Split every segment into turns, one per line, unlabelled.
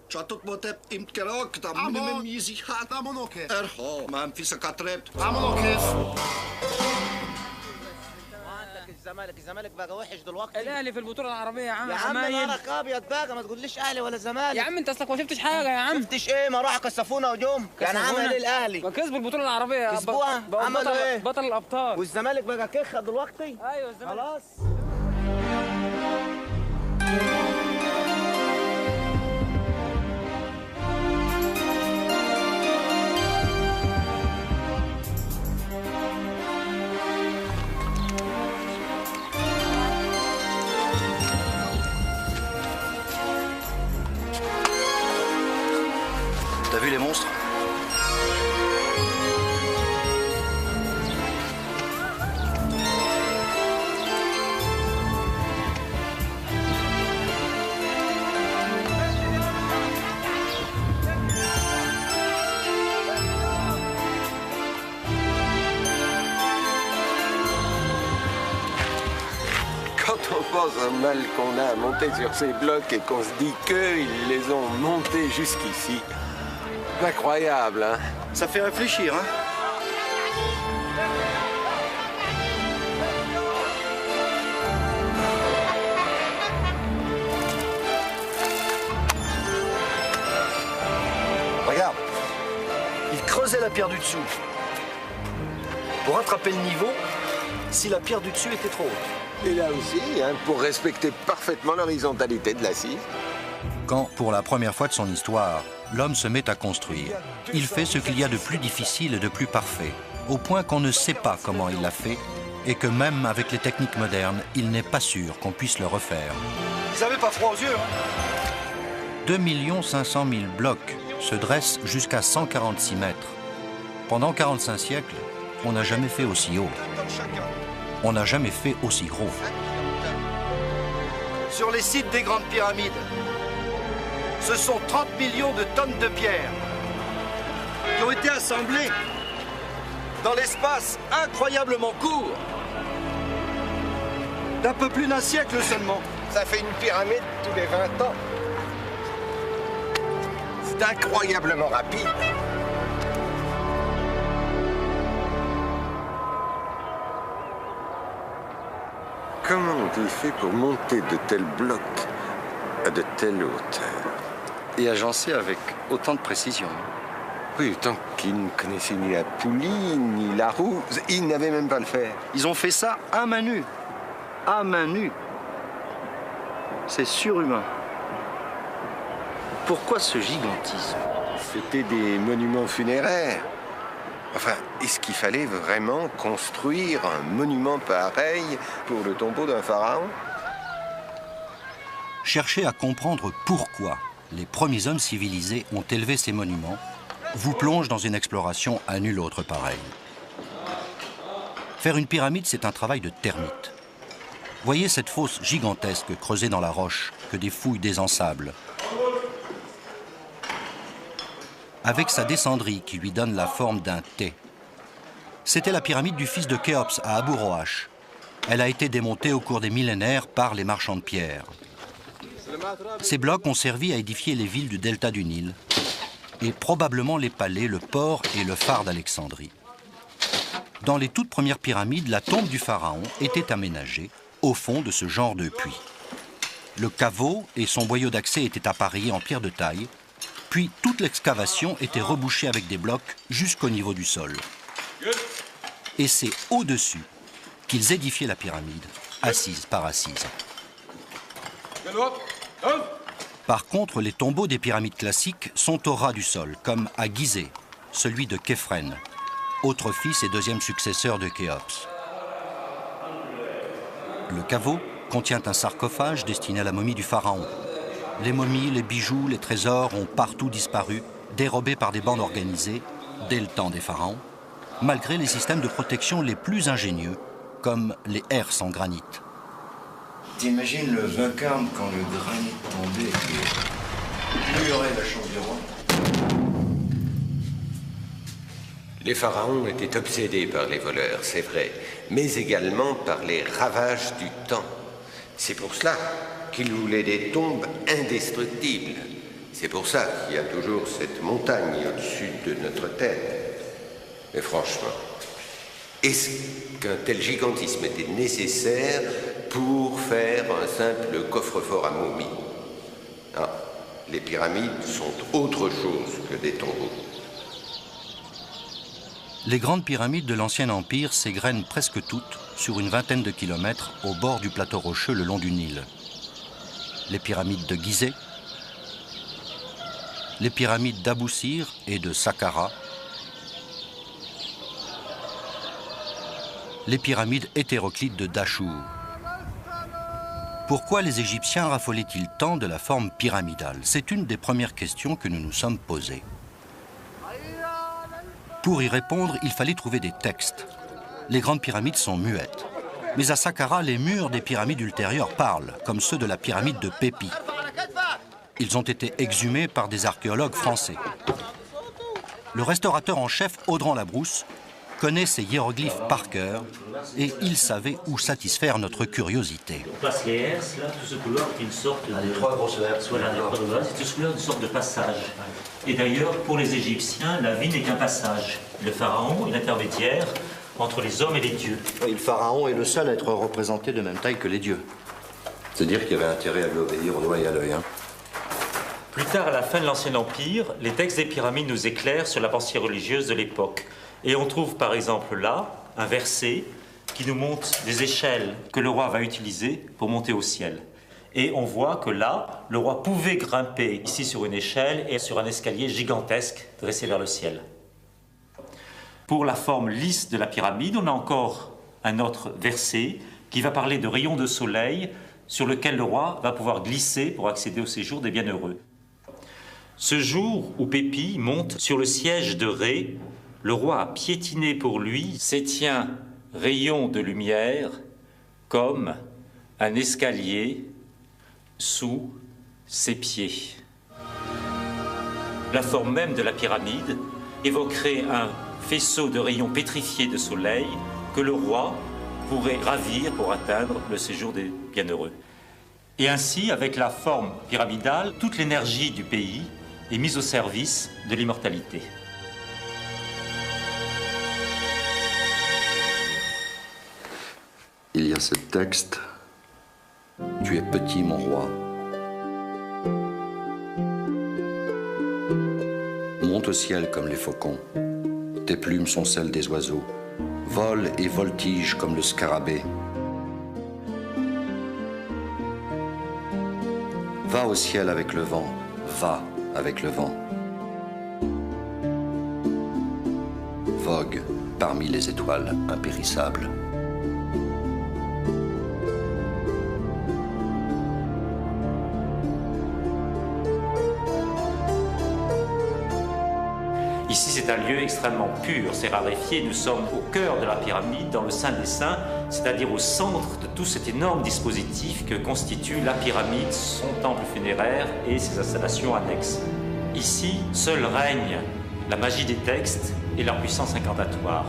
شاتوت موتب امتكراك طب من يزي حات ارحو ما في سكاتريت
الزمالك بقى وحش دلوقتي.
الاهلي في البطوله العربيه يا عم.
يا عم نارك ابيض بقى، ما تقوليش اهلي ولا زمالك.
يا عم انت اصلك ما شفتش حاجه يا عم.
شفتش ايه؟ ما راحوا كسفونا وجم. يعني عمل ايه الاهلي؟
ما كسبوا البطوله العربيه.
كسبوها. عملوا ايه؟
بطل الابطال.
والزمالك بقى كخه دلوقتي.
ايوه الزمالك
خلاص.
T'as vu les monstres?
Quand on pense au mal qu'on a à monter sur ces blocs et qu'on se dit qu'ils les ont montés jusqu'ici, incroyable, hein?
Ça fait réfléchir, hein? Regarde, il creusait la pierre du dessous pour rattraper le niveau si la pierre du dessus était trop haute.
Et là aussi, hein, pour respecter parfaitement l'horizontalité de l'assise.
Quand, pour la première fois de son histoire, l'homme se met à construire, il fait ce qu'il y a de plus difficile et de plus parfait, au point qu'on ne sait pas comment il l'a fait, et que même avec les techniques modernes, il n'est pas sûr qu'on puisse le refaire.
Ils n'avaient pas froid aux yeux, hein?
2 500 000 blocs se dressent jusqu'à 146 mètres. Pendant 45 siècles, on n'a jamais fait aussi haut. On n'a jamais fait aussi gros.
Sur les sites des grandes pyramides, ce sont 30 millions de tonnes de pierre qui ont été assemblées dans l'espace incroyablement court d'un peu plus d'un siècle seulement.
Ça fait une pyramide tous les 20 ans. C'est incroyablement rapide. Comment ont-ils fait pour monter de tels blocs à de telles hauteurs?
Et agencé avec autant de précision.
Oui, tant qu'ils ne connaissaient ni la poulie, ni la roue, ils n'avaient même pas le fer.
Ils ont fait ça à main nue. À main nue. C'est surhumain. Pourquoi ce gigantisme?
C'était des monuments funéraires. Enfin, est-ce qu'il fallait vraiment construire un monument pareil pour le tombeau d'un pharaon?
Cherchez à comprendre pourquoi les premiers hommes civilisés ont élevé ces monuments vous plonge dans une exploration à nul autre pareil. Faire une pyramide, c'est un travail de termite. Voyez cette fosse gigantesque creusée dans la roche que des fouilles désensablent. Avec sa descendrie qui lui donne la forme d'un T. C'était la pyramide du fils de Khéops à Abu Roash. Elle a été démontée au cours des millénaires par les marchands de pierre. Ces blocs ont servi à édifier les villes du delta du Nil et probablement les palais, le port et le phare d'Alexandrie. Dans les toutes premières pyramides, la tombe du pharaon était aménagée au fond de ce genre de puits. Le caveau et son boyau d'accès étaient appareillés en pierre de taille, puis toute l'excavation était rebouchée avec des blocs jusqu'au niveau du sol. Et c'est au-dessus qu'ils édifiaient la pyramide, assise par assise. Par contre, les tombeaux des pyramides classiques sont au ras du sol, comme à Gizeh, celui de Képhren, autre fils et deuxième successeur de Khéops. Le caveau contient un sarcophage destiné à la momie du pharaon. Les momies, les bijoux, les trésors ont partout disparu, dérobés par des bandes organisées dès le temps des pharaons, malgré les systèmes de protection les plus ingénieux, comme les herses en granit.
T'imagines le vacarme quand le granit tombait et pleurait la chambre du roi?
Les pharaons étaient obsédés par les voleurs, c'est vrai, mais également par les ravages du temps. C'est pour cela qu'il voulait des tombes indestructibles. C'est pour ça qu'il y a toujours cette montagne au-dessus de notre tête. Mais franchement, est-ce qu'un tel gigantisme était nécessaire pour faire un simple coffre-fort à momies? Ah, les pyramides sont autre chose que des tombeaux.
Les grandes pyramides de l'Ancien Empire s'égrènent presque toutes sur une vingtaine de kilomètres au bord du plateau rocheux le long du Nil. Les pyramides de Gizeh, les pyramides d'Abou Sir et de Saqqara, les pyramides hétéroclites de Dachour. Pourquoi les Égyptiens raffolaient-ils tant de la forme pyramidale? C'est une des premières questions que nous nous sommes posées. Pour y répondre, il fallait trouver des textes. Les grandes pyramides sont muettes. Mais à Saqqara, les murs des pyramides ultérieures parlent, comme ceux de la pyramide de Pépi. Ils ont été exhumés par des archéologues français. Le restaurateur en chef, Audran Labrousse, connaît ces hiéroglyphes par cœur et il savait où satisfaire notre curiosité.
On passe les herses, là, tout ce couloir est une sorte de...
Les trois grosses herses.
Voilà, les trois grosses herses, c'est tout ce couloir une sorte de passage. Et d'ailleurs, pour les Égyptiens, la vie n'est qu'un passage. Le pharaon est l'intermédiaire entre les hommes et les dieux.
Et le pharaon est le seul à être représenté de même taille que les dieux.
C'est-à-dire qu'il y avait intérêt à lui obéir au doigt et à l'œil, hein.
Plus tard, à la fin de l'Ancien Empire, les textes des pyramides nous éclairent sur la pensée religieuse de l'époque. Et on trouve par exemple là un verset qui nous montre des échelles que le roi va utiliser pour monter au ciel. Et on voit que là, le roi pouvait grimper ici sur une échelle et sur un escalier gigantesque dressé vers le ciel. Pour la forme lisse de la pyramide, on a encore un autre verset qui va parler de rayons de soleil sur lequel le roi va pouvoir glisser pour accéder au séjour des bienheureux. Ce jour où Pépi monte sur le siège de Ré, le roi a piétiné pour lui s'étient rayon de lumière comme un escalier sous ses pieds. La forme même de la pyramide évoquerait un faisceau de rayons pétrifiés de soleil que le roi pourrait ravir pour atteindre le séjour des bienheureux. Et ainsi, avec la forme pyramidale, toute l'énergie du pays est mise au service de l'immortalité.
Il y a ce texte. Tu es petit, mon roi. Monte au ciel comme les faucons. Tes plumes sont celles des oiseaux. Vole et voltige comme le scarabée. Va au ciel avec le vent. Va avec le vent. Vogue parmi les étoiles impérissables.
Ici, c'est un lieu extrêmement pur, c'est raréfié. Nous sommes au cœur de la pyramide, dans le Saint des Saints, c'est-à-dire au centre de tout cet énorme dispositif que constitue la pyramide, son temple funéraire et ses installations annexes. Ici, seule règne la magie des textes et leur puissance incantatoire.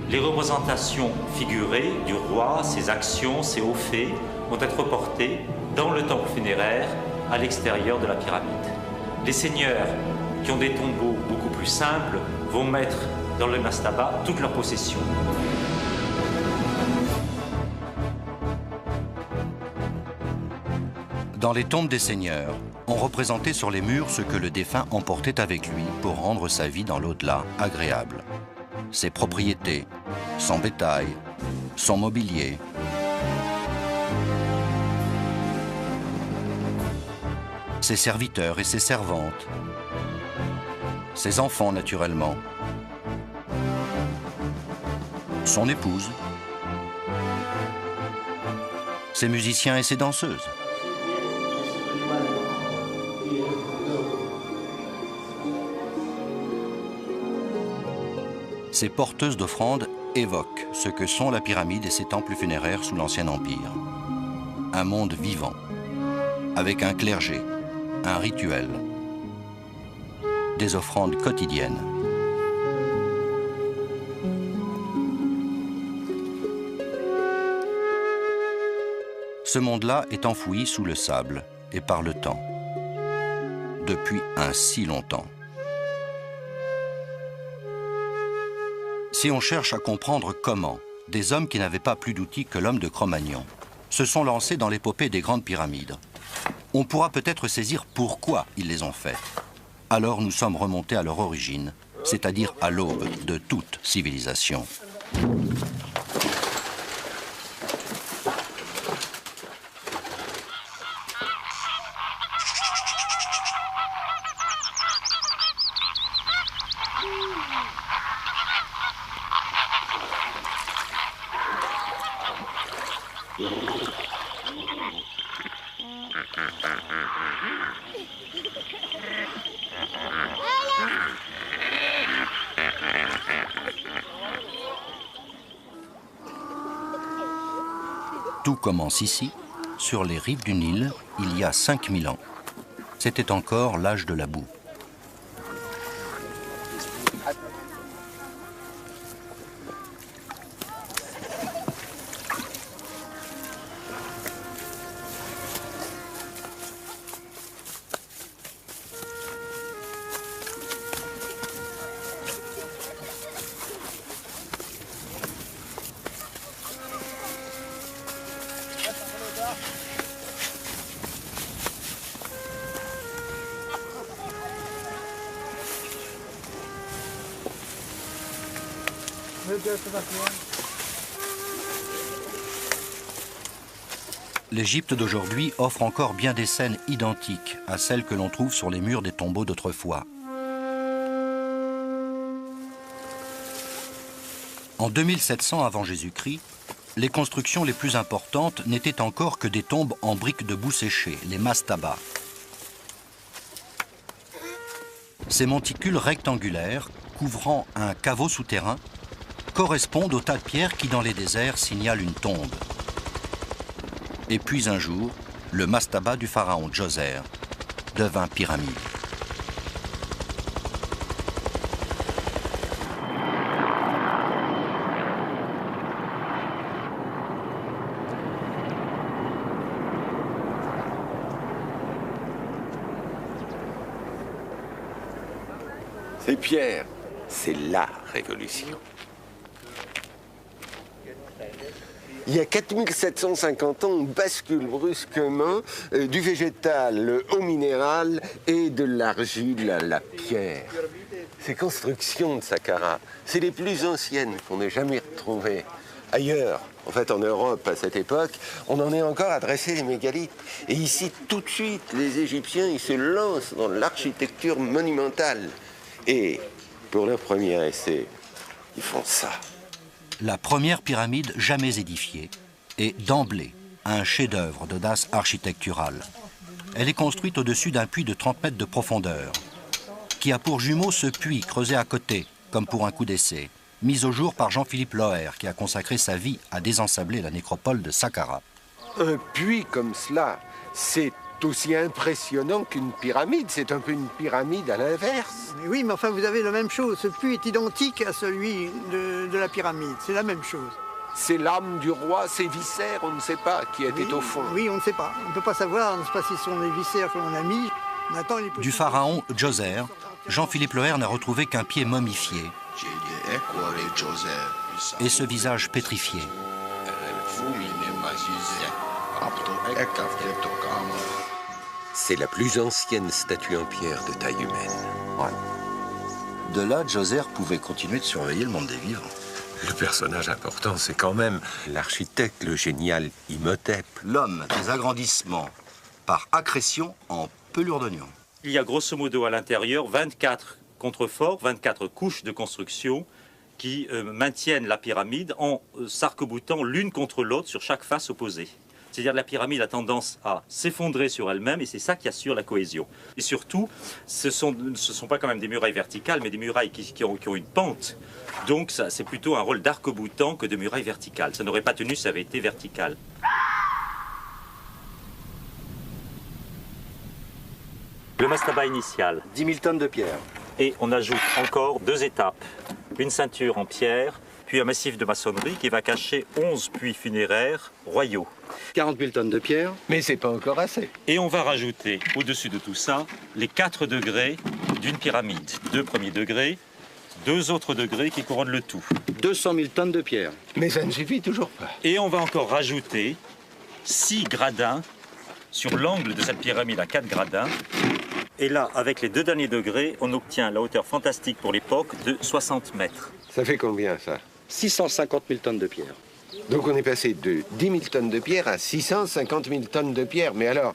Les représentations figurées du roi, ses actions, ses hauts faits, vont être portées dans le temple funéraire, à l'extérieur de la pyramide. Les seigneurs qui ont des tombeaux beaucoup plus simples vont mettre dans le mastaba toutes leurs possessions.
Dans les tombes des seigneurs, on représentait sur les murs ce que le défunt emportait avec lui pour rendre sa vie dans l'au-delà agréable. Ses propriétés, son bétail, son mobilier. Ses serviteurs et ses servantes. Ses enfants, naturellement. Son épouse. Ses musiciens et ses danseuses. Ces porteuses d'offrandes évoquent ce que sont la pyramide et ses temples funéraires sous l'Ancien Empire. Un monde vivant, avec un clergé, un rituel, des offrandes quotidiennes. Ce monde-là est enfoui sous le sable et par le temps. Depuis un si longtemps. Si on cherche à comprendre comment des hommes qui n'avaient pas plus d'outils que l'homme de Cro-Magnon se sont lancés dans l'épopée des grandes pyramides, on pourra peut-être saisir pourquoi ils les ont fait. Alors nous sommes remontés à leur origine, c'est-à-dire à l'aube de toute civilisation. Tout commence ici, sur les rives du Nil, il y a 5000 ans. C'était encore l'âge de la boue. L'Égypte d'aujourd'hui offre encore bien des scènes identiques à celles que l'on trouve sur les murs des tombeaux d'autrefois. En 2700 avant Jésus-Christ, les constructions les plus importantes n'étaient encore que des tombes en briques de boue séchée, les mastabas. Ces monticules rectangulaires, couvrant un caveau souterrain, correspondent aux tas de pierres qui, dans les déserts, signalent une tombe. Et puis un jour, le mastaba du pharaon Djoser devint pyramide.
Ces pierres, c'est la révolution. Il y a 4750 ans, on bascule brusquement du végétal au minéral et de l'argile à la pierre. Ces constructions de Saqqara, c'est les plus anciennes qu'on ait jamais retrouvées. Ailleurs, en fait en Europe à cette époque, on en est encore à dresser les mégalithes. Et ici, tout de suite, les Égyptiens, ils se lancent dans l'architecture monumentale. Et pour leur premier essai, ils font ça.
La première pyramide jamais édifiée est d'emblée un chef-d'œuvre d'audace architecturale. Elle est construite au-dessus d'un puits de 30 mètres de profondeur, qui a pour jumeau ce puits creusé à côté, comme pour un coup d'essai, mis au jour par Jean-Philippe Loher, qui a consacré sa vie à désensabler la nécropole de Saqqara.
Un puits comme cela, c'est aussi impressionnant qu'une pyramide. C'est un peu une pyramide à l'inverse.
Oui, mais enfin, vous avez la même chose. Ce puits est identique à celui de la pyramide. C'est la même chose.
C'est l'âme du roi, ses viscères, on ne sait pas qui était au fond.
Oui, on ne sait pas. On ne peut pas savoir. On ne sait pas si ce sont les viscères que l'on a mis. Maintenant, il est possible...
Du pharaon Djoser, Jean-Philippe Loher n'a retrouvé qu'un pied momifié et ce visage pétrifié.
C'est la plus ancienne statue en pierre de taille humaine.
Ouais. De là, Djoser pouvait continuer de surveiller le monde des vivants.
Le personnage important, c'est quand même l'architecte, le génial Imhotep.
L'homme des agrandissements par accrétion en pelure d'oignon.
Il y a grosso modo à l'intérieur 24 contreforts, 24 couches de construction qui maintiennent la pyramide en s'arc-boutant l'une contre l'autre sur chaque face opposée. C'est-à-dire que la pyramide a tendance à s'effondrer sur elle-même et c'est ça qui assure la cohésion. Et surtout, ce ne sont pas quand même des murailles verticales, mais des murailles qui ont une pente. Donc c'est plutôt un rôle d'arc-boutant que de murailles verticales. Ça n'aurait pas tenu si ça avait été vertical. Le mastaba initial.
10 000 tonnes de pierre.
Et on ajoute encore 2 étapes. Une ceinture en pierre, puis un massif de maçonnerie qui va cacher 11 puits funéraires royaux.
40 000 tonnes de pierre, mais c'est pas encore assez.
Et on va rajouter au-dessus de tout ça les 4 degrés d'une pyramide. 2 premiers degrés, 2 autres degrés qui couronnent le tout.
200 000 tonnes de pierre. Mais ça ne suffit toujours pas.
Et on va encore rajouter 6 gradins sur l'angle de cette pyramide à 4 gradins. Et là, avec les 2 derniers degrés, on obtient la hauteur fantastique pour l'époque de 60 mètres.
Ça fait combien, ça?
650 000 tonnes de pierre.
Donc on est passé de 10 000 tonnes de pierre à 650 000 tonnes de pierre. Mais alors,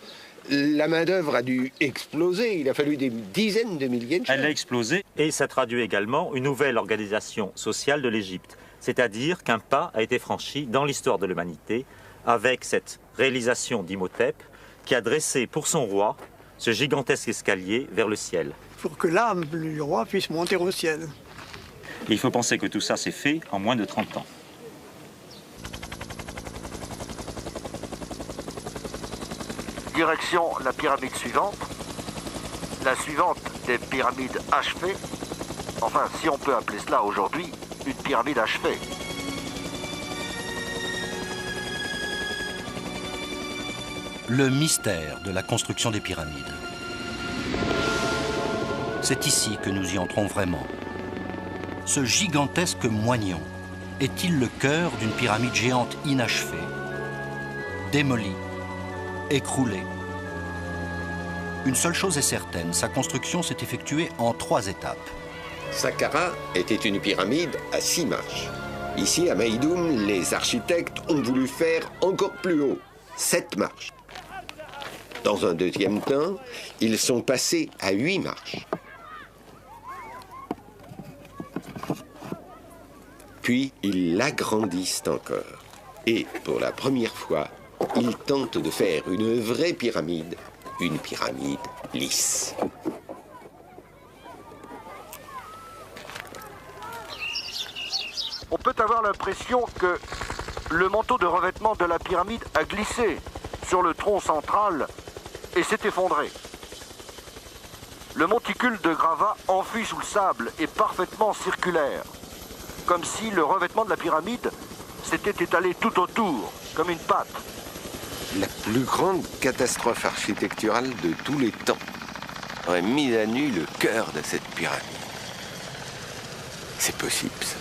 la main-d'œuvre a dû exploser. Il a fallu des dizaines de milliers de choses.
Elle a explosé et ça traduit également une nouvelle organisation sociale de l'Égypte. C'est-à-dire qu'un pas a été franchi dans l'histoire de l'humanité avec cette réalisation d'Imhotep qui a dressé pour son roi ce gigantesque escalier vers le ciel.
Pour que l'âme du roi puisse monter au ciel.
Et il faut penser que tout ça s'est fait en moins de 30 ans.
Direction la pyramide suivante. La suivante des pyramides achevées. Enfin, si on peut appeler cela aujourd'hui une pyramide achevée.
Le mystère de la construction des pyramides. C'est ici que nous y entrons vraiment. Ce gigantesque moignon est-il le cœur d'une pyramide géante inachevée, démolie, écroulée? Une seule chose est certaine, sa construction s'est effectuée en 3 étapes.
Saqqara était une pyramide à 6 marches. Ici, à Meydoum, les architectes ont voulu faire encore plus haut, 7 marches. Dans un deuxième temps, ils sont passés à 8 marches. Puis, ils l'agrandissent encore. Et, pour la première fois, ils tentent de faire une vraie pyramide, une pyramide lisse.
On peut avoir l'impression que le manteau de revêtement de la pyramide a glissé sur le tronc central et s'est effondré. Le monticule de gravats enfui sous le sable est parfaitement circulaire, comme si le revêtement de la pyramide s'était étalé tout autour, comme une pâte.
La plus grande catastrophe architecturale de tous les temps aurait mis à nu le cœur de cette pyramide. C'est possible, ça.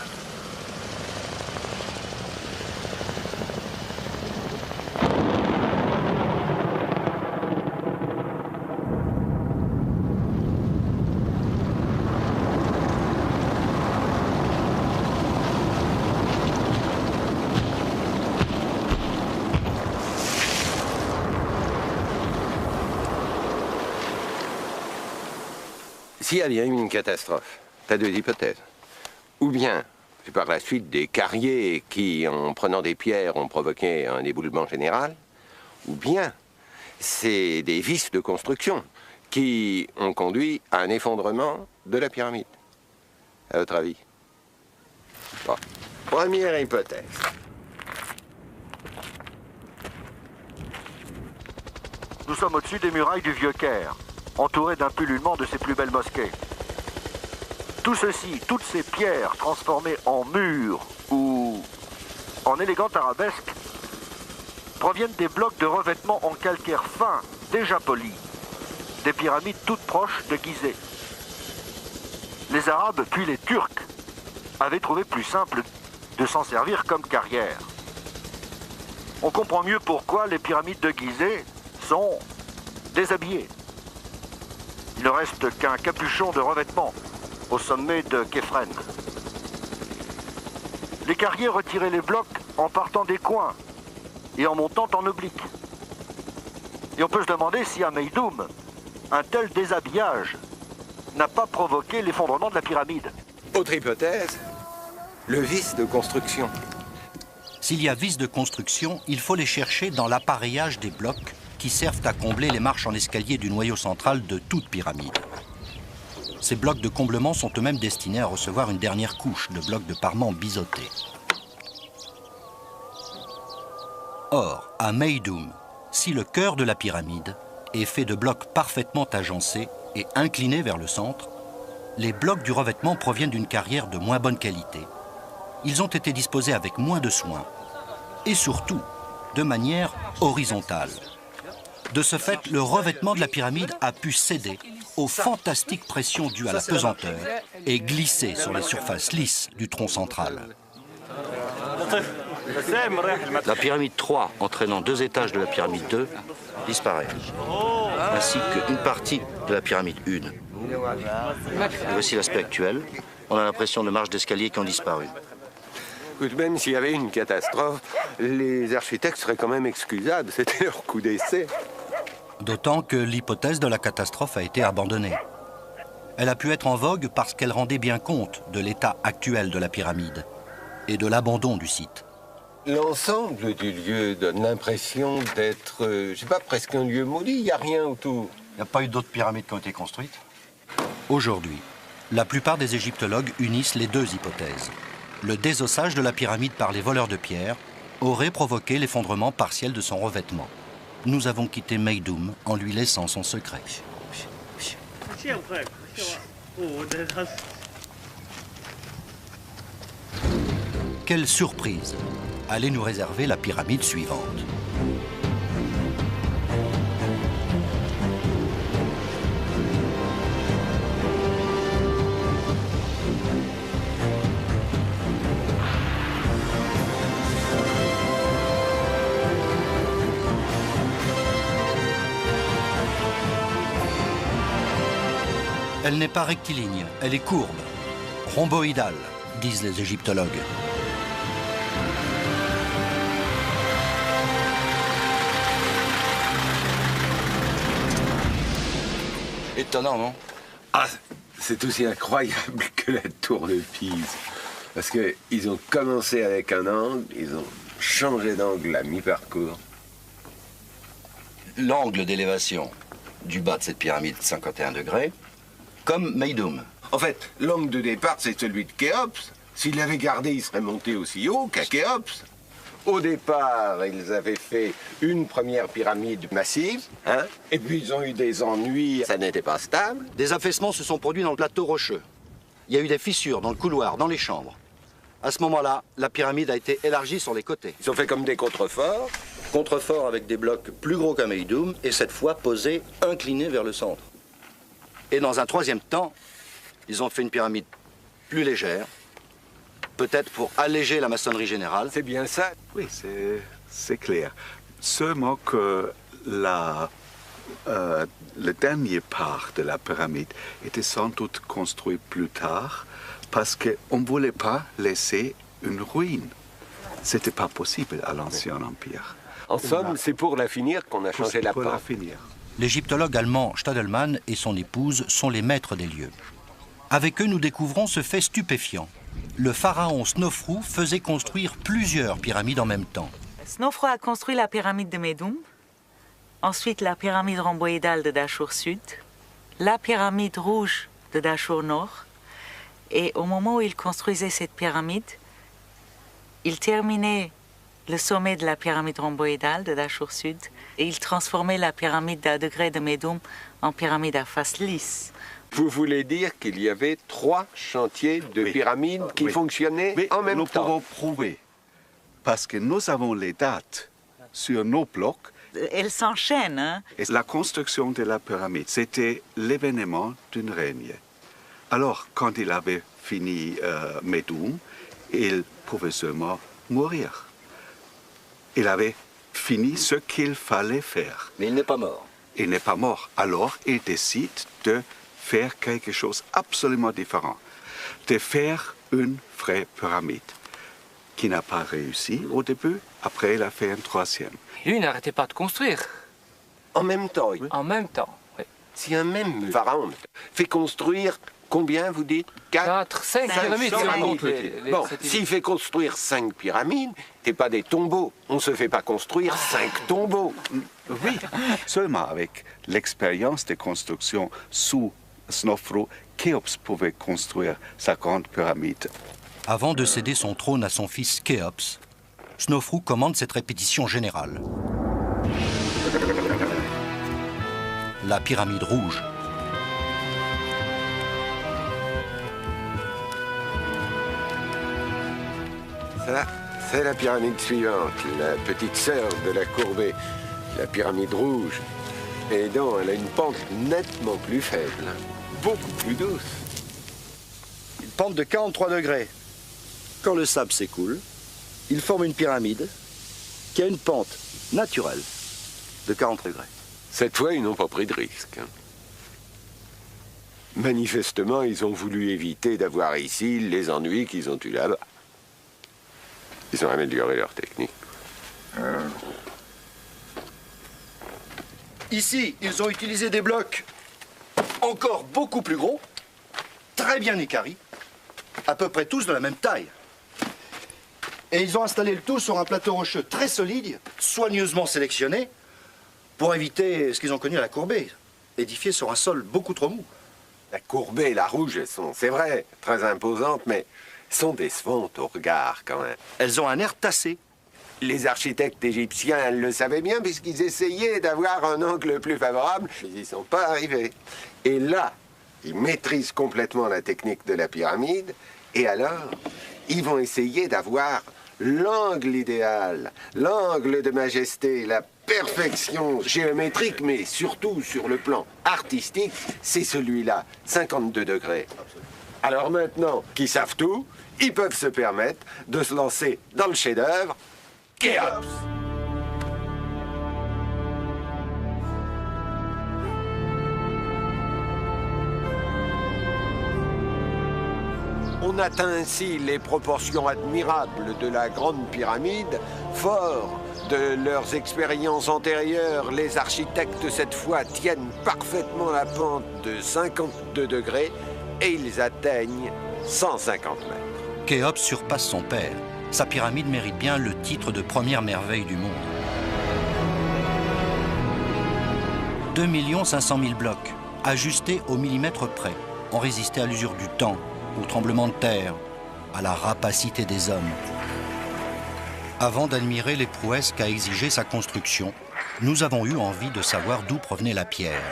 S'il y a bien eu une catastrophe, t'as 2 hypothèses. Ou bien, c'est par la suite des carriers qui, en prenant des pierres, ont provoqué un éboulement général. Ou bien, c'est des vis de construction qui ont conduit à un effondrement de la pyramide. À votre avis? Bon. Première hypothèse.
Nous sommes au-dessus des murailles du Vieux-Caire, entourés d'un pullulement de ses plus belles mosquées. Tout ceci, toutes ces pierres transformées en murs ou en élégantes arabesques, proviennent des blocs de revêtement en calcaire fin, déjà polis, des pyramides toutes proches de Gizeh. Les Arabes, puis les Turcs, avaient trouvé plus simple de s'en servir comme carrière. On comprend mieux pourquoi les pyramides de Gizeh sont déshabillées. Il ne reste qu'un capuchon de revêtement au sommet de Képhren. Les carriers retiraient les blocs en partant des coins et en montant en oblique. Et on peut se demander si à Meydoum, un tel déshabillage n'a pas provoqué l'effondrement de la pyramide.
Autre hypothèse, le vice de construction.
S'il y a vis de construction, il faut les chercher dans l'appareillage des blocs qui servent à combler les marches en escalier du noyau central de toute pyramide. Ces blocs de comblement sont eux-mêmes destinés à recevoir une dernière couche de blocs de parement biseautés. Or, à Meydoum, si le cœur de la pyramide est fait de blocs parfaitement agencés et inclinés vers le centre, les blocs du revêtement proviennent d'une carrière de moins bonne qualité ils ont été disposés avec moins de soin et surtout de manière horizontale. De ce fait, le revêtement de la pyramide a pu céder aux fantastiques pressions dues à la pesanteur et glisser sur les surfaces lisses du tronc central.
La pyramide 3, entraînant 2 étages de la pyramide 2, disparaît, ainsi qu'une partie de la pyramide 1. Et voici l'aspect actuel. On a l'impression de marches d'escalier qui ont disparu.
Même s'il y avait une catastrophe, les architectes seraient quand même excusables. C'était leur coup d'essai.
D'autant que l'hypothèse de la catastrophe a été abandonnée. Elle a pu être en vogue parce qu'elle rendait bien compte de l'état actuel de la pyramide et de l'abandon du site.
L'ensemble du lieu donne l'impression d'être, je sais pas, presque un lieu maudit. Il n'y a rien autour.
Il n'y a pas eu d'autres pyramides qui ont été construites?
Aujourd'hui, la plupart des égyptologues unissent les deux hypothèses. Le désossage de la pyramide par les voleurs de pierre aurait provoqué l'effondrement partiel de son revêtement. Nous avons quitté Meidum en lui laissant son secret. Quelle surprise allait nous réserver la pyramide suivante. Elle n'est pas rectiligne, elle est courbe, rhomboïdale, disent les égyptologues.
Étonnant, non?
Ah, c'est aussi incroyable que la tour de Pise. Parce qu'ils ont commencé avec un angle, ils ont changé d'angle à mi-parcours.
L'angle d'élévation du bas de cette pyramide, 51 degrés, comme Meidum.
En fait, l'angle de départ, c'est celui de Khéops. S'il l'avait gardé, il serait monté aussi haut qu'à Khéops. Au départ, ils avaient fait une première pyramide massive, et puis ils ont eu des ennuis, ça n'était pas stable.
Des affaissements se sont produits dans le plateau rocheux. Il y a eu des fissures dans le couloir, dans les chambres. À ce moment-là, la pyramide a été élargie sur les côtés.
Ils ont fait comme des contreforts.
Contreforts avec des blocs plus gros qu'à Meidum, et cette fois posés, inclinés vers le centre. Et dans un troisième temps, ils ont fait une pyramide plus légère, peut-être pour alléger la maçonnerie générale.
C'est bien ça.
Oui, c'est clair. Seulement que le dernier part de la pyramide était sans doute construit plus tard parce qu'on ne voulait pas laisser une ruine. Ce n'était pas possible à l'Ancien Empire.
En somme, c'est pour la finir qu'on a changé la porte.
L'égyptologue allemand Stadelmann et son épouse sont les maîtres des lieux. Avec eux, nous découvrons ce fait stupéfiant. Le pharaon Snofrou faisait construire plusieurs pyramides en même temps.
Snofrou a construit la pyramide de Meidum, ensuite la pyramide rhomboïdale de Dachour Sud, la pyramide rouge de Dachour Nord, et au moment où il construisait cette pyramide, il terminait le sommet de la pyramide rhomboïdale de Dachour Sud et il transformait la pyramide d'un degré de Meidum en pyramide à face lisse.
Vous voulez dire qu'il y avait 3 chantiers de pyramides qui fonctionnaient en même temps?
Nous pouvons prouver, parce que nous avons les dates sur nos blocs.
Elles s'enchaînent, hein?
Et la construction de la pyramide, c'était l'événement d'un règne. Alors, quand il avait fini Meidum, il pouvait seulement mourir. Il avait fini ce qu'il fallait faire.
Mais il n'est pas mort.
Il n'est pas mort. Alors, il décide de faire quelque chose absolument différent. De faire une vraie pyramide qui n'a pas réussi au début. Après, il a fait une troisième.
Lui n'arrêtait pas de construire.
En même temps, oui.
En même temps, oui.
Si un même pharaon fait construire combien, vous dites?
4, 5 pyramides, si on compte
Bon, s'il fait construire 5 pyramides, c'est pas des tombeaux. On ne se fait pas construire 5 tombeaux.
Oui, seulement avec l'expérience de construction sous Snofrou, Khéops pouvait construire sa grande pyramide.
Avant de céder son trône à son fils Khéops, Snofrou commande cette répétition générale. La pyramide rouge.
Ça, c'est la pyramide suivante, la petite sœur de la courbée, la pyramide rouge. Et donc, elle a une pente nettement plus faible, beaucoup plus douce.
Une pente de 43 degrés. Quand le sable s'écoule, il forme une pyramide qui a une pente naturelle de 40 degrés.
Cette fois, ils n'ont pas pris de risque. Manifestement, ils ont voulu éviter d'avoir ici les ennuis qu'ils ont eus là-bas. Ils ont amélioré leur technique.
Ici, ils ont utilisé des blocs encore beaucoup plus gros, très bien équarris, à peu près tous de la même taille. Et ils ont installé le tout sur un plateau rocheux très solide, soigneusement sélectionné, pour éviter ce qu'ils ont connu à la courbée, édifié sur un sol beaucoup trop mou.
La courbée et la rouge, elles sont, c'est vrai, très imposantes, mais sont décevantes au regard quand même.
Elles ont un air tassé.
Les architectes égyptiens le savaient bien puisqu'ils essayaient d'avoir un angle plus favorable, mais ils n'y sont pas arrivés. Et là, ils maîtrisent complètement la technique de la pyramide, et alors, ils vont essayer d'avoir l'angle idéal, l'angle de majesté, la perfection géométrique, mais surtout sur le plan artistique, c'est celui-là, 52 degrés. Alors maintenant qu'ils savent tout, ils peuvent se permettre de se lancer dans le chef-d'œuvre, Khéops. On atteint ainsi les proportions admirables de la Grande Pyramide. Fort de leurs expériences antérieures, les architectes cette fois tiennent parfaitement la pente de 52 degrés et ils atteignent 150 mètres.
Khéops surpasse son père. Sa pyramide mérite bien le titre de première merveille du monde. 2 500 000 blocs, ajustés au millimètre près, ont résisté à l'usure du temps, au tremblement de terre, à la rapacité des hommes. Avant d'admirer les prouesses qu'a exigé sa construction, nous avons eu envie de savoir d'où provenait la pierre.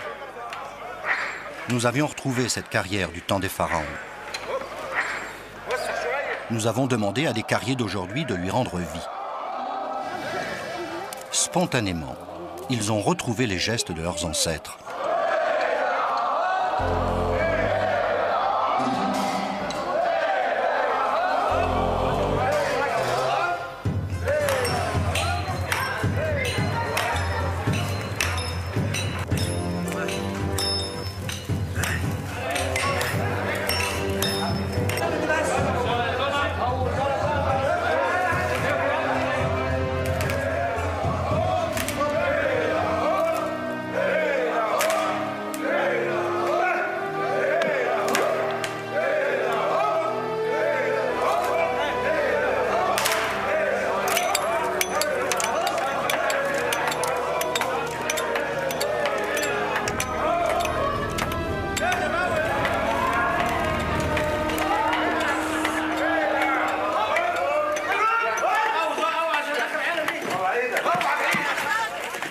Nous avions retrouvé cette carrière du temps des pharaons. Nous avons demandé à des carriers d'aujourd'hui de lui rendre vie. Spontanément, ils ont retrouvé les gestes de leurs ancêtres.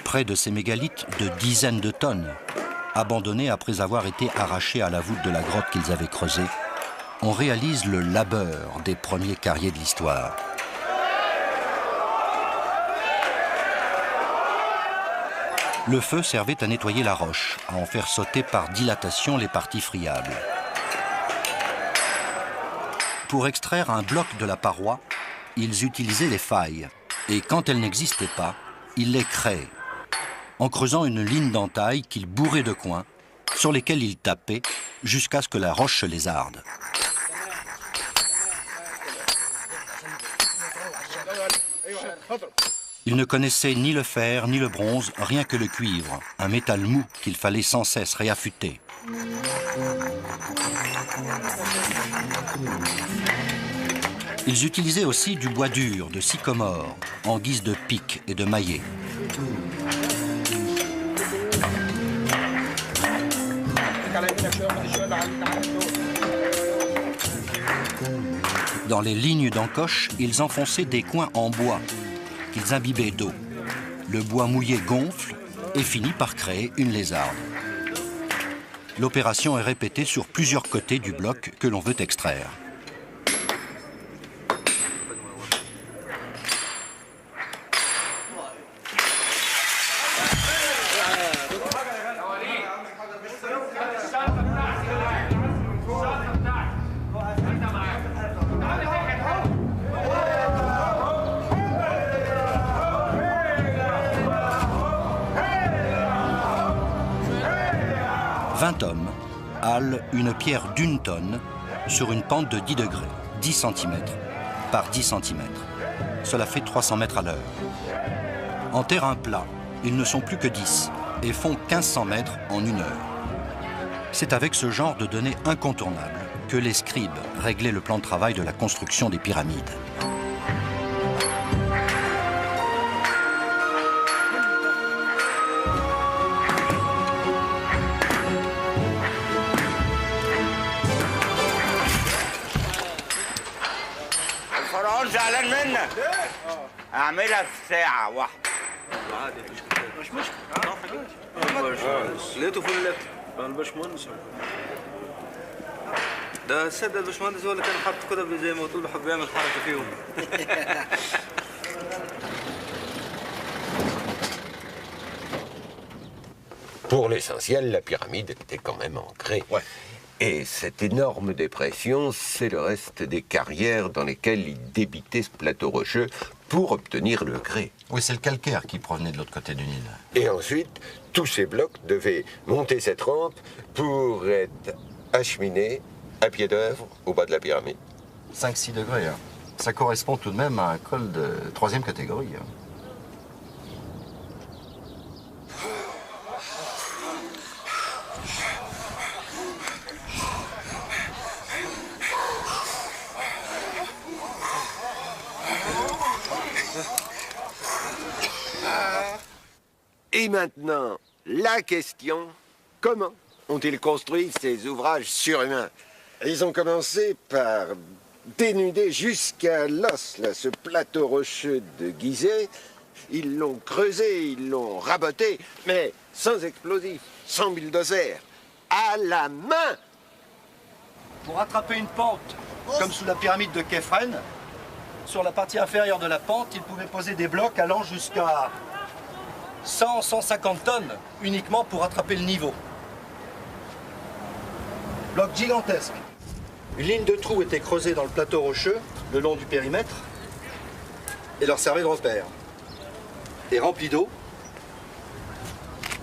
Près de ces mégalithes de dizaines de tonnes, abandonnés après avoir été arrachés à la voûte de la grotte qu'ils avaient creusée, on réalise le labeur des premiers carriers de l'histoire. Le feu servait à nettoyer la roche, à en faire sauter par dilatation les parties friables. Pour extraire un bloc de la paroi, ils utilisaient les failles, et quand elles n'existaient pas, ils les créaient, en creusant une ligne d'entaille qu'ils bourraient de coins, sur lesquels ils tapaient jusqu'à ce que la roche se lézarde. Ils ne connaissaient ni le fer, ni le bronze, rien que le cuivre, un métal mou qu'il fallait sans cesse réaffûter. Ils utilisaient aussi du bois dur, de sycomore, en guise de pic et de maillet. Dans les lignes d'encoche, ils enfonçaient des coins en bois qu'ils imbibaient d'eau. Le bois mouillé gonfle et finit par créer une lézarde. L'opération est répétée sur plusieurs côtés du bloc que l'on veut extraire. 20 hommes halent une pierre d'1 tonne sur une pente de 10 degrés, 10 cm par 10 cm. Cela fait 300 mètres à l'heure. En terrain plat, ils ne sont plus que 10 et font 1500 mètres en 1 heure. C'est avec ce genre de données incontournables que les scribes réglaient le plan de travail de la construction des pyramides.
الفرعون زعلان منك اعملها في ساعة واحدة
مش مشكلة لقيته فين اللابتوب؟ الباشمهندس ده السيد الباشمهندس هو اللي كان حاطط كده زي ما قلت له بيحب يعمل حركة فيهم
Pour l'essentiel, la pyramide était quand même ancrée. Ouais. Et cette énorme dépression, c'est le reste des carrières dans lesquelles il débitait ce plateau rocheux pour obtenir le grès.
Oui, c'est le calcaire qui provenait de l'autre côté du Nil.
Et ensuite, tous ces blocs devaient monter cette rampe pour être acheminés à pied d'œuvre au bas de la pyramide.
5-6 degrés, hein. Ça correspond tout de même à un col de 3e catégorie. Hein.
Et maintenant, la question, comment ont-ils construit ces ouvrages surhumains? Ils ont commencé par dénuder jusqu'à l'os ce plateau rocheux de Gizeh. Ils l'ont creusé, ils l'ont raboté, mais sans explosifs, sans bulldozer, à la main.
Pour attraper une pente, comme sous la pyramide de Khéphren, sur la partie inférieure de la pente, ils pouvaient poser des blocs allant jusqu'à 100-150 tonnes uniquement pour attraper le niveau. Bloc gigantesque. Une ligne de trous était creusée dans le plateau rocheux, le long du périmètre, et leur servait de repère. Et rempli d'eau,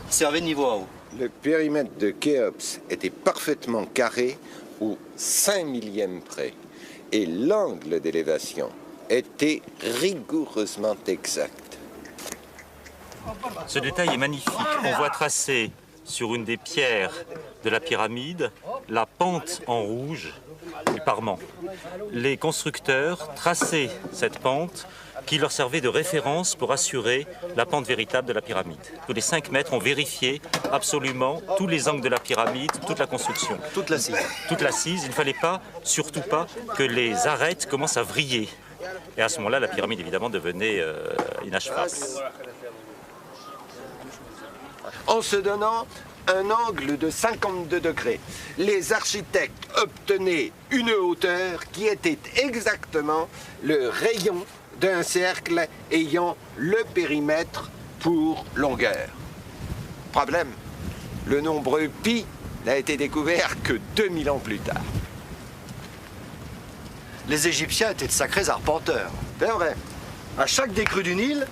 servait de niveau à eau.
Le périmètre de Khéops était parfaitement carré au 5 millième près, et l'angle d'élévation était rigoureusement exact.
Ce détail est magnifique. On voit tracé sur une des pierres de la pyramide la pente en rouge du parement. Les constructeurs traçaient cette pente qui leur servait de référence pour assurer la pente véritable de la pyramide. Tous les 5 mètres, on vérifiait absolument tous les angles de la pyramide, toute la construction.
Toute l'assise.
Toute l'assise. Il ne fallait pas, surtout pas, que les arêtes commencent à vriller. Et à ce moment-là, la pyramide, évidemment, devenait inachevable.
En se donnant un angle de 52 degrés, les architectes obtenaient une hauteur qui était exactement le rayon d'un cercle ayant le périmètre pour longueur. Problème, le nombre pi n'a été découvert que 2000 ans plus tard.
Les Égyptiens étaient de sacrés arpenteurs.
C'est vrai.
À chaque décrue du Nil,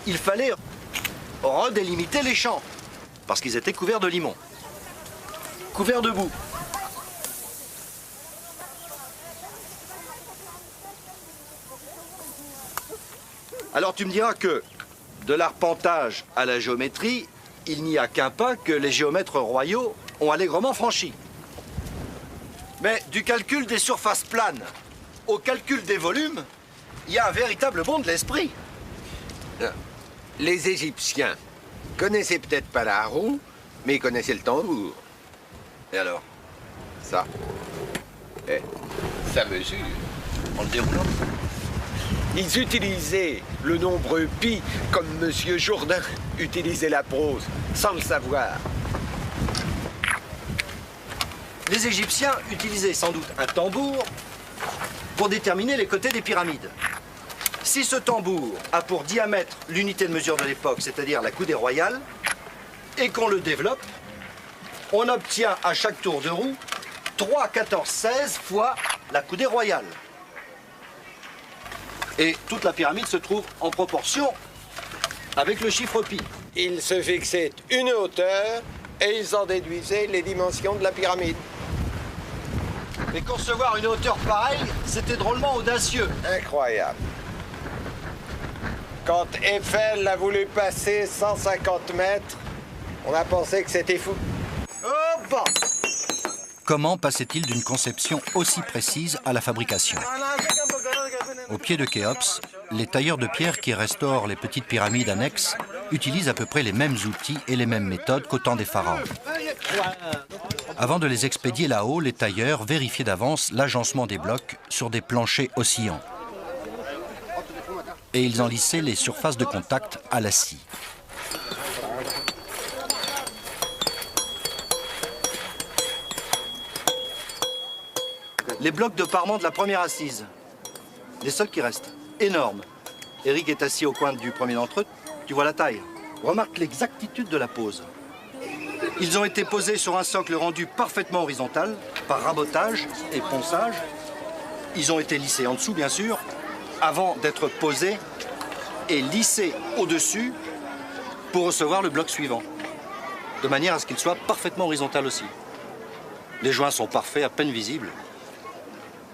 il fallait redélimiter les champs, parce qu'ils étaient couverts de limon, couverts de boue. Alors tu me diras que de l'arpentage à la géométrie, il n'y a qu'un pas que les géomètres royaux ont allègrement franchi. Mais du calcul des surfaces planes au calcul des volumes, il y a un véritable bond de l'esprit.
Les Égyptiens connaissaient peut-être pas la roue, mais ils connaissaient le tambour.
Et alors?
Ça. Ça mesure.
En le déroulant?
Ils utilisaient le nombre pi comme M. Jourdain utilisait la prose, sans le savoir.
Les Égyptiens utilisaient sans doute un tambour pour déterminer les côtés des pyramides. Si ce tambour a pour diamètre l'unité de mesure de l'époque, c'est-à-dire la coudée royale, et qu'on le développe, on obtient à chaque tour de roue 3, 14, 16 fois la coudée royale. Et toute la pyramide se trouve en proportion avec le chiffre pi.
Il se fixait une hauteur et ils en déduisaient les dimensions de la pyramide.
Mais concevoir une hauteur pareille, c'était drôlement audacieux.
Incroyable. Quand Eiffel a voulu passer 150 mètres, on a pensé que c'était fou. Oh bah!
Comment passait-il d'une conception aussi précise à la fabrication? Au pied de Khéops, les tailleurs de pierre qui restaurent les petites pyramides annexes utilisent à peu près les mêmes outils et les mêmes méthodes qu'au temps des pharaons. Avant de les expédier là-haut, les tailleurs vérifiaient d'avance l'agencement des blocs sur des planchers oscillants. Et ils en lissaient les surfaces de contact à la scie.
Les blocs de parement de la première assise. Les seuls qui restent. Énormes. Eric est assis au coin du premier d'entre eux. Tu vois la taille. Remarque l'exactitude de la pose. Ils ont été posés sur un socle rendu parfaitement horizontal, par rabotage et ponçage. Ils ont été lissés en dessous, bien sûr, avant d'être posés et lissés au-dessus pour recevoir le bloc suivant, de manière à ce qu'il soit parfaitement horizontal aussi. Les joints sont parfaits, à peine visibles.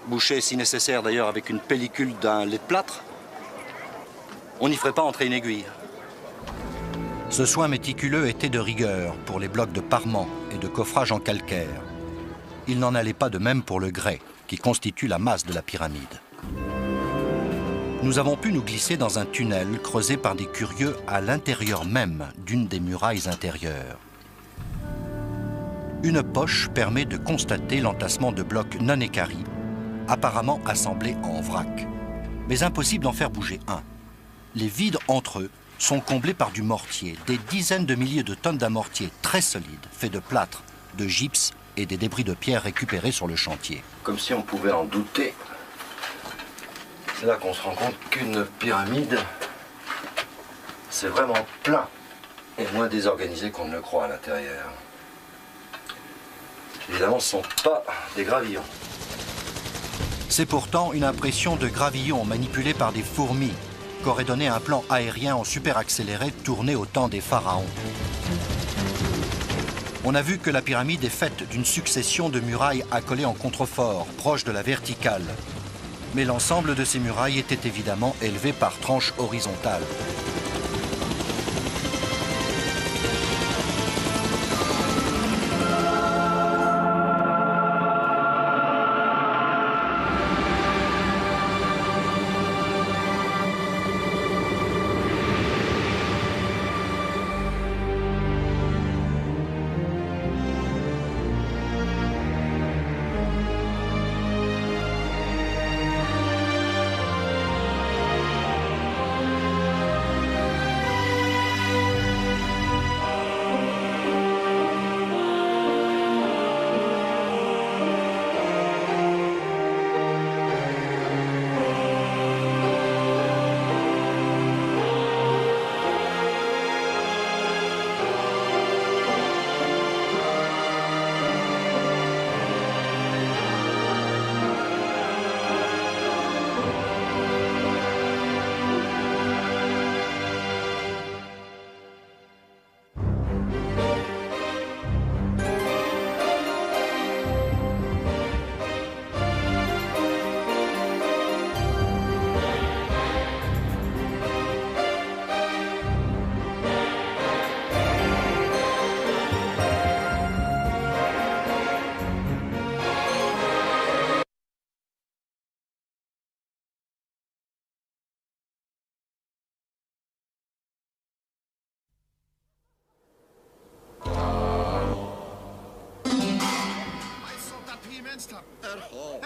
Bouchés, si nécessaire d'ailleurs, avec une pellicule d'un lait de plâtre. On n'y ferait pas entrer une aiguille.
Ce soin méticuleux était de rigueur pour les blocs de parement et de coffrage en calcaire. Il n'en allait pas de même pour le grès, qui constitue la masse de la pyramide. Nous avons pu nous glisser dans un tunnel creusé par des curieux à l'intérieur même d'une des murailles intérieures. Une poche permet de constater l'entassement de blocs non équarris, apparemment assemblés en vrac. Mais impossible d'en faire bouger un. Les vides entre eux sont comblés par du mortier, des dizaines de milliers de tonnes d'amortier très solides, faits de plâtre, de gypse et des débris de pierre récupérés sur le chantier.
Comme si on pouvait en douter. C'est là qu'on se rend compte qu'une pyramide, c'est vraiment plein et moins désorganisé qu'on ne le croit à l'intérieur. Évidemment, ce ne sont pas des gravillons.
C'est pourtant une impression de gravillon manipulée par des fourmis qu'aurait donné un plan aérien en superaccéléré tourné au temps des pharaons. On a vu que la pyramide est faite d'une succession de murailles accolées en contrefort, proches de la verticale. Mais l'ensemble de ces murailles était évidemment élevé par tranches horizontales.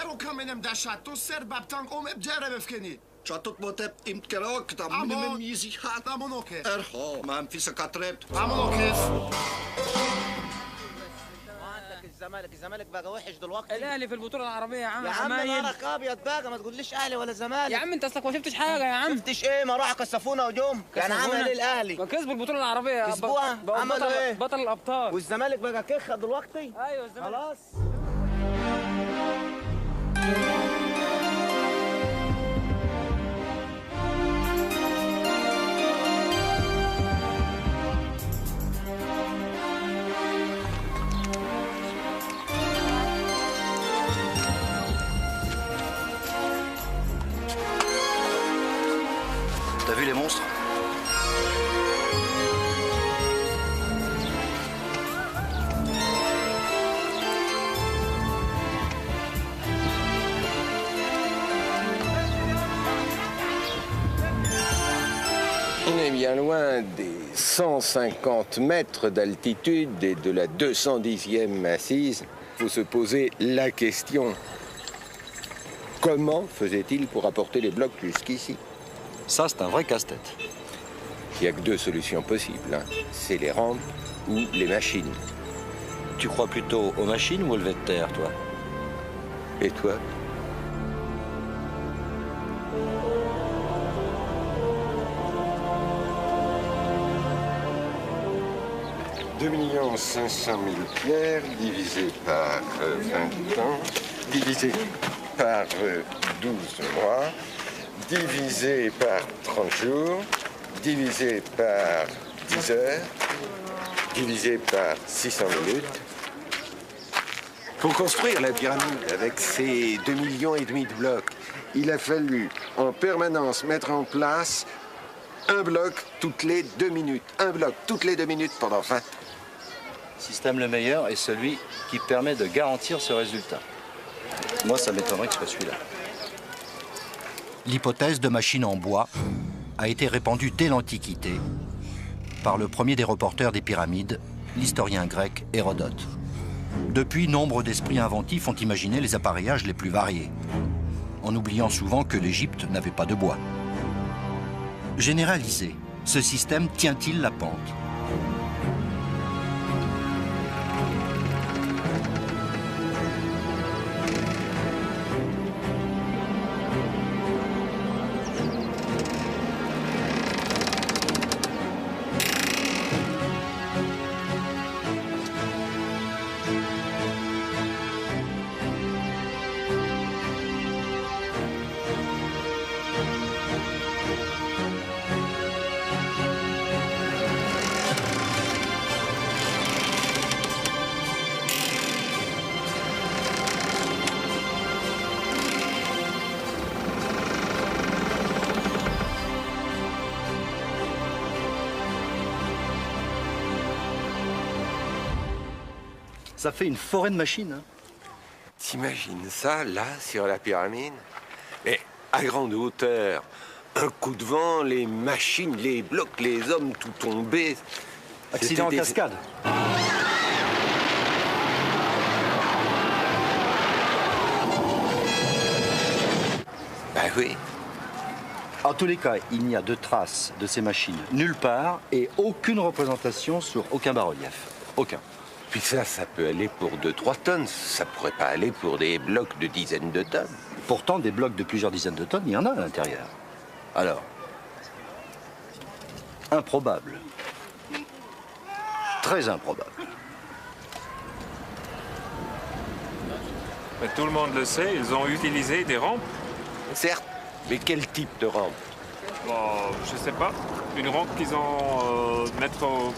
Ergo kan menem da chateau serba tank om bjara befkeni.
شطط موتب إمت كراك تام من ميزي حات
أمونوكي
أرحو ما أم في سكاتريب
أمونوكي
الزمالك بقى وحش دلوقتي.
الاهلي في البطوله العربيه يا عم.
يا عم نارك ابيض بقى، ما تقوليش اهلي ولا زمالك.
يا عم انت اصلك ما شفتش حاجه يا عم.
شفتش ايه؟ ما راحوا كسفونا هجوم. كان عمل ايه الاهلي؟
ما كسبوا البطوله العربيه.
كسبوها؟ عملوا ايه؟
بطل الابطال.
والزمالك بقى كخه دلوقتي؟
ايوه الزمالك
خلاص.
T'as vu les monstres?
On est bien loin des 150 mètres d'altitude et de la 210e assise. Il faut se poser la question. Comment faisait-il pour apporter les blocs jusqu'ici?
Ça, c'est un vrai casse-tête.
Il n'y a que deux solutions possibles, hein. C'est les rampes ou les machines.
Tu crois plutôt aux machines ou aux levées de terre, toi?
Et toi? 2 500 000 pierres divisé par 20 ans, divisé par 12 mois, divisé par 30 jours, divisé par 10 heures, divisé par 600 minutes. Pour construire la pyramide avec ses 2,5 millions de blocs, il a fallu en permanence mettre en place un bloc toutes les 2 minutes. Un bloc toutes les 2 minutes pendant 20 ans.
Le système le meilleur est celui qui permet de garantir ce résultat. Moi, ça m'étonnerait que ce soit celui-là. L'hypothèse de machines en bois a été répandue dès l'Antiquité par le premier des reporters des pyramides, l'historien grec Hérodote. Depuis, nombre d'esprits inventifs ont imaginé les appareillages les plus variés, en oubliant souvent que l'Égypte n'avait pas de bois. Généralisé, ce système tient-il la pente? Ça fait une forêt de machines. Hein.
T'imagines ça, là, sur la pyramide? Mais à grande hauteur, un coup de vent, les machines, les blocs, les hommes, tout tombé.
Accident en cascade.
Ben oui.
En tous les cas, il n'y a de traces de ces machines nulle part et aucune représentation sur aucun bas-relief. Aucun.
Puis ça peut aller pour 2-3 tonnes. Ça pourrait pas aller pour des blocs de dizaines de tonnes.
Pourtant, des blocs de plusieurs dizaines de tonnes, il y en a à l'intérieur. Alors, improbable. Très improbable.
Mais tout le monde le sait, ils ont utilisé des rampes.
Certes, mais quel type de rampe?
Bon, je sais pas. Une rampe qu'ils ont mettre au...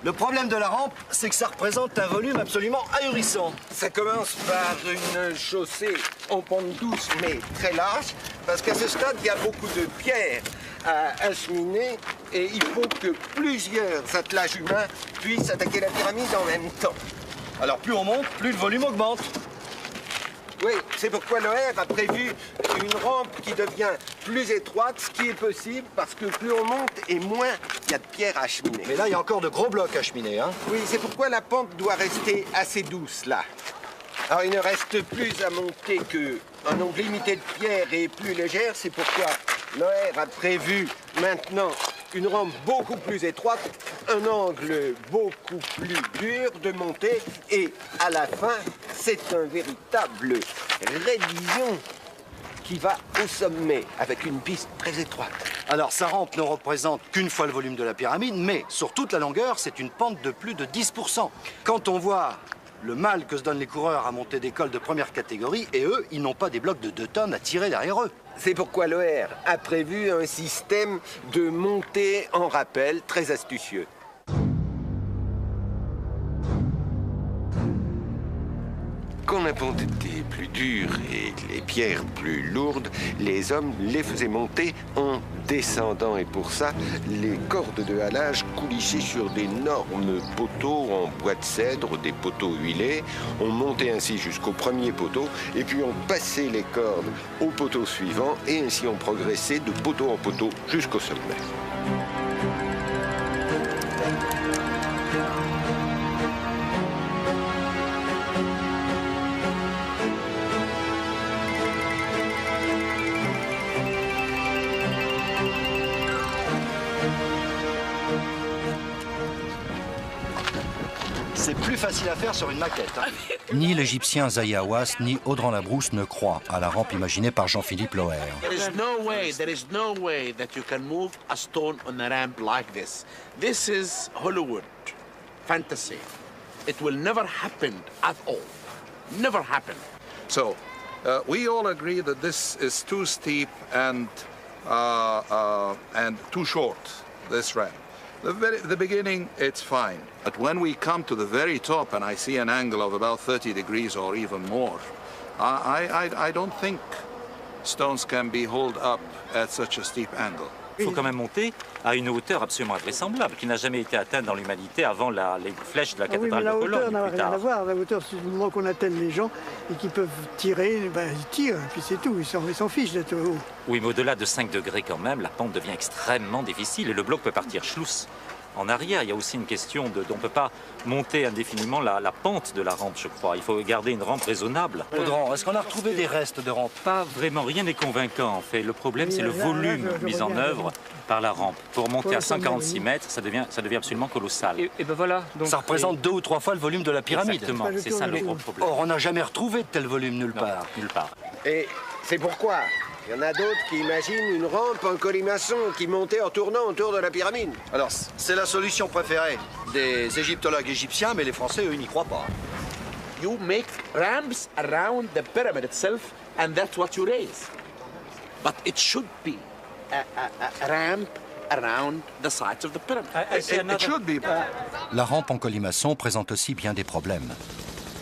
Le problème de la rampe, c'est que ça représente un volume absolument ahurissant.
Ça commence par une chaussée en pente douce, mais très large, parce qu'à ce stade, il y a beaucoup de pierres à acheminer, et il faut que plusieurs attelages humains puissent attaquer la pyramide en même temps.
Alors plus on monte, plus le volume augmente.
Oui, c'est pourquoi l'OR a prévu une rampe qui devient plus étroite, ce qui est possible parce que plus on monte et moins il y a de pierres à acheminer.
Mais là, il y a encore de gros blocs à acheminer, hein?
Oui, c'est pourquoi la pente doit rester assez douce, là. Alors, il ne reste plus à monter qu'un nombre limité de pierres et plus légère. C'est pourquoi l'OR a prévu maintenant une rampe beaucoup plus étroite, un angle beaucoup plus dur de monter et à la fin, c'est un véritable révision qui va au sommet avec une piste très étroite.
Alors sa rampe ne représente qu'une fois le volume de la pyramide, mais sur toute la longueur, c'est une pente de plus de 10%. Quand on voit le mal que se donnent les coureurs à monter des cols de première catégorie, et eux, ils n'ont pas des blocs de 2 tonnes à tirer derrière eux.
C'est pourquoi l'OR a prévu un système de montée en rappel très astucieux. Qu'on la pente était plus dure et les pierres plus lourdes, les hommes les faisaient monter en descendant. Et pour ça, les cordes de halage coulissaient sur d'énormes poteaux en bois de cèdre, des poteaux huilés. On montait ainsi jusqu'au premier poteau et puis on passait les cordes au poteau suivant et ainsi on progressait de poteau en poteau jusqu'au sommet.
C'est plus facile à faire sur une maquette. Hein.
Ni l'Égyptien Zahi Hawass ni Audran Labrousse ne croient à la rampe imaginée par Jean-Philippe Loher.
There is no way that you can move a stone on a ramp like this. This is Hollywood fantasy. It will never happen at all. Never happen.
So, we all agree that this is too steep and too short, this ramp. The beginning, it's fine. But when we come to the very top and I see an angle of about 30 degrees or even more, I don't think stones can be hauled up at such a steep angle.
Il faut quand même monter à une hauteur absolument invraisemblable qui n'a jamais été atteinte dans l'humanité avant les flèches de la cathédrale de Cologne.
La hauteur n'a rien à voir. La hauteur, c'est du moment qu'on attelle les gens et qu'ils peuvent tirer, ben, ils tirent, et puis c'est tout. Ils s'en fichent d'être haut.
Oui, mais au-delà de 5 degrés quand même, la pente devient extrêmement difficile et le bloc peut partir schlouss en arrière. Il y a aussi une question on ne peut pas monter indéfiniment la pente de la rampe, je crois. Il faut garder une rampe raisonnable.
Audran, est-ce qu'on a retrouvé des restes de rampe?
Pas vraiment, rien n'est convaincant en fait. Le problème, c'est le volume mis en œuvre par la rampe. Pour monter à 146 mètres, ça devient absolument colossal.
Et ben voilà. Donc,
ça représente 2 ou 3 fois le volume de la pyramide.
Exactement, c'est ça le gros problème.
Or, on n'a jamais retrouvé de tel volume nulle part.
Nulle part.
Et c'est pourquoi il y en a d'autres qui imaginent une rampe en colimaçon qui montait en tournant autour de la pyramide.
Alors, c'est la solution préférée des égyptologues égyptiens, mais les Français, eux, n'y croient pas.
You make ramps around the pyramid itself, and that's what you raise. But it should be a ramp around the sides of the pyramid.
It should be.
La rampe en colimaçon présente aussi bien des problèmes.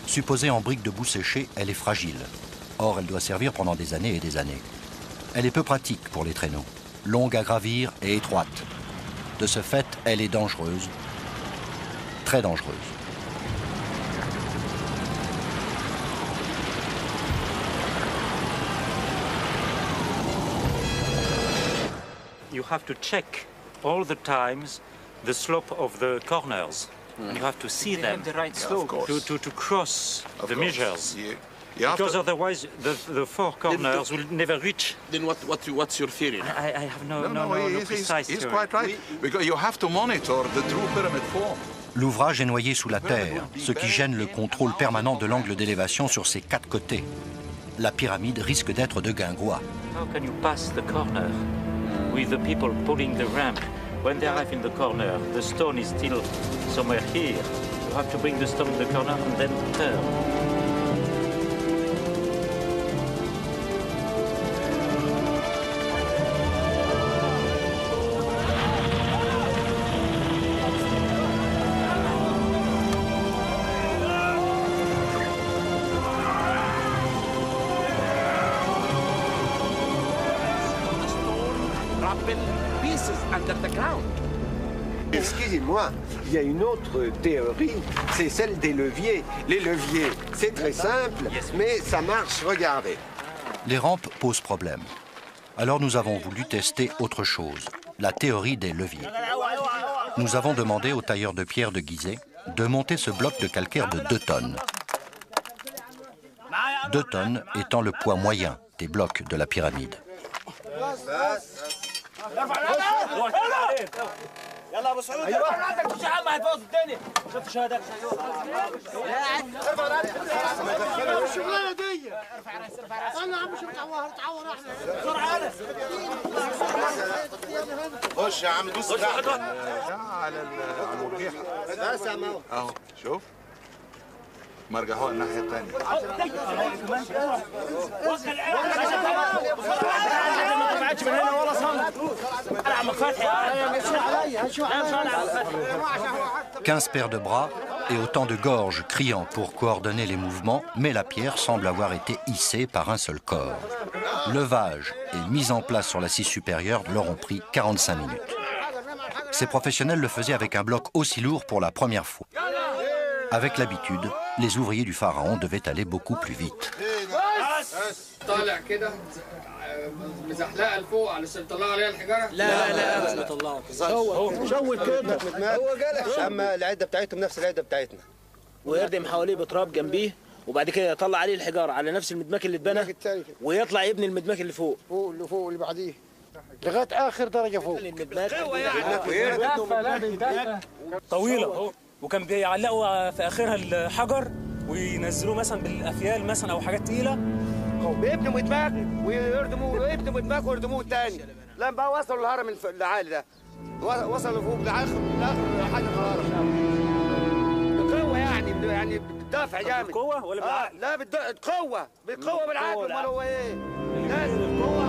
Supposée en briques de boue séchée, elle est fragile. Or, elle doit servir pendant des années et des années. Elle est peu pratique pour les traîneaux, longue à gravir et étroite. De ce fait, elle est dangereuse, très dangereuse.
You have to check all the times the slope of the corners. You have to see them
the right slope.
to cross the measures.
Because
otherwise the 4 corners will never reach.
Then what's your theory?
I have no precise
he's
theory.
quite right. Because you have to monitor the true pyramid form.
L'ouvrage est noyé sous la terre, ce qui gêne le contrôle permanent de l'angle d'élévation sur ses 4 côtés. La pyramide risque d'être de guingois.
How can you pass the corner with the people pulling the ramp? When they arrive in the corner, the stone is still somewhere here. You have to bring the stone in the corner and then turn.
Excusez-moi, il y a une autre théorie, c'est celle des leviers. Les leviers, c'est très simple, mais ça marche, regardez.
Les rampes posent problème. Alors nous avons voulu tester autre chose, la théorie des leviers. Nous avons demandé au tailleur de pierre de Gizeh de monter ce bloc de calcaire de 2 tonnes. 2 tonnes étant le poids moyen des blocs de la pyramide.
يلا ابو سعود ايوه عندك تخش يا عم هتبوظ الدنيا شفت شهادات
الشغلانه دي انا يا عم شو تعور احنا بسرعه
خش يا عم دوس على المرجحه
بس يا ماما
اهو شوف مرجحوها الناحيه الثانيه
ما بعدش من هنا ولا صمت انا عم فتحي
15 paires de bras, et autant de gorges criant pour coordonner les mouvements, mais la pierre semble avoir été hissée par un seul corps. Levage et mise en place sur l'assise supérieure leur ont pris 45 minutes. Ces professionnels le faisaient avec un bloc aussi lourd pour la première fois. Avec l'habitude, les ouvriers du pharaon devaient aller beaucoup plus vite.
مزحلقه لفوق علشان تطلعوا عليها الحجاره لا مش بيطلعوا
شوت كده هو جالك اما العده بتاعتهم نفس العده بتاعتنا
ويردم حواليه بتراب جنبيه وبعد كده يطلع عليه الحجاره على نفس المدماك اللي اتبنى ويطلع يبني المدماك اللي فوق
اللي بعديه لغايه اخر درجه فوق
طويله وكان بيعلقوا في اخرها الحجر وينزلوه مثلا بالافيال مثلا او حاجات تقيله
بيبنوا مدماغ ويبنوا مدماغ ويردموه تاني لما بقى وصلوا الهرم العالي ده وصلوا فوق لاخر حاجه الهرم بقوه يعني بالدفع جامد
بقوه ولا بالعقل؟
لا بالقوه بالعقل امال هو ايه؟ لازم القوه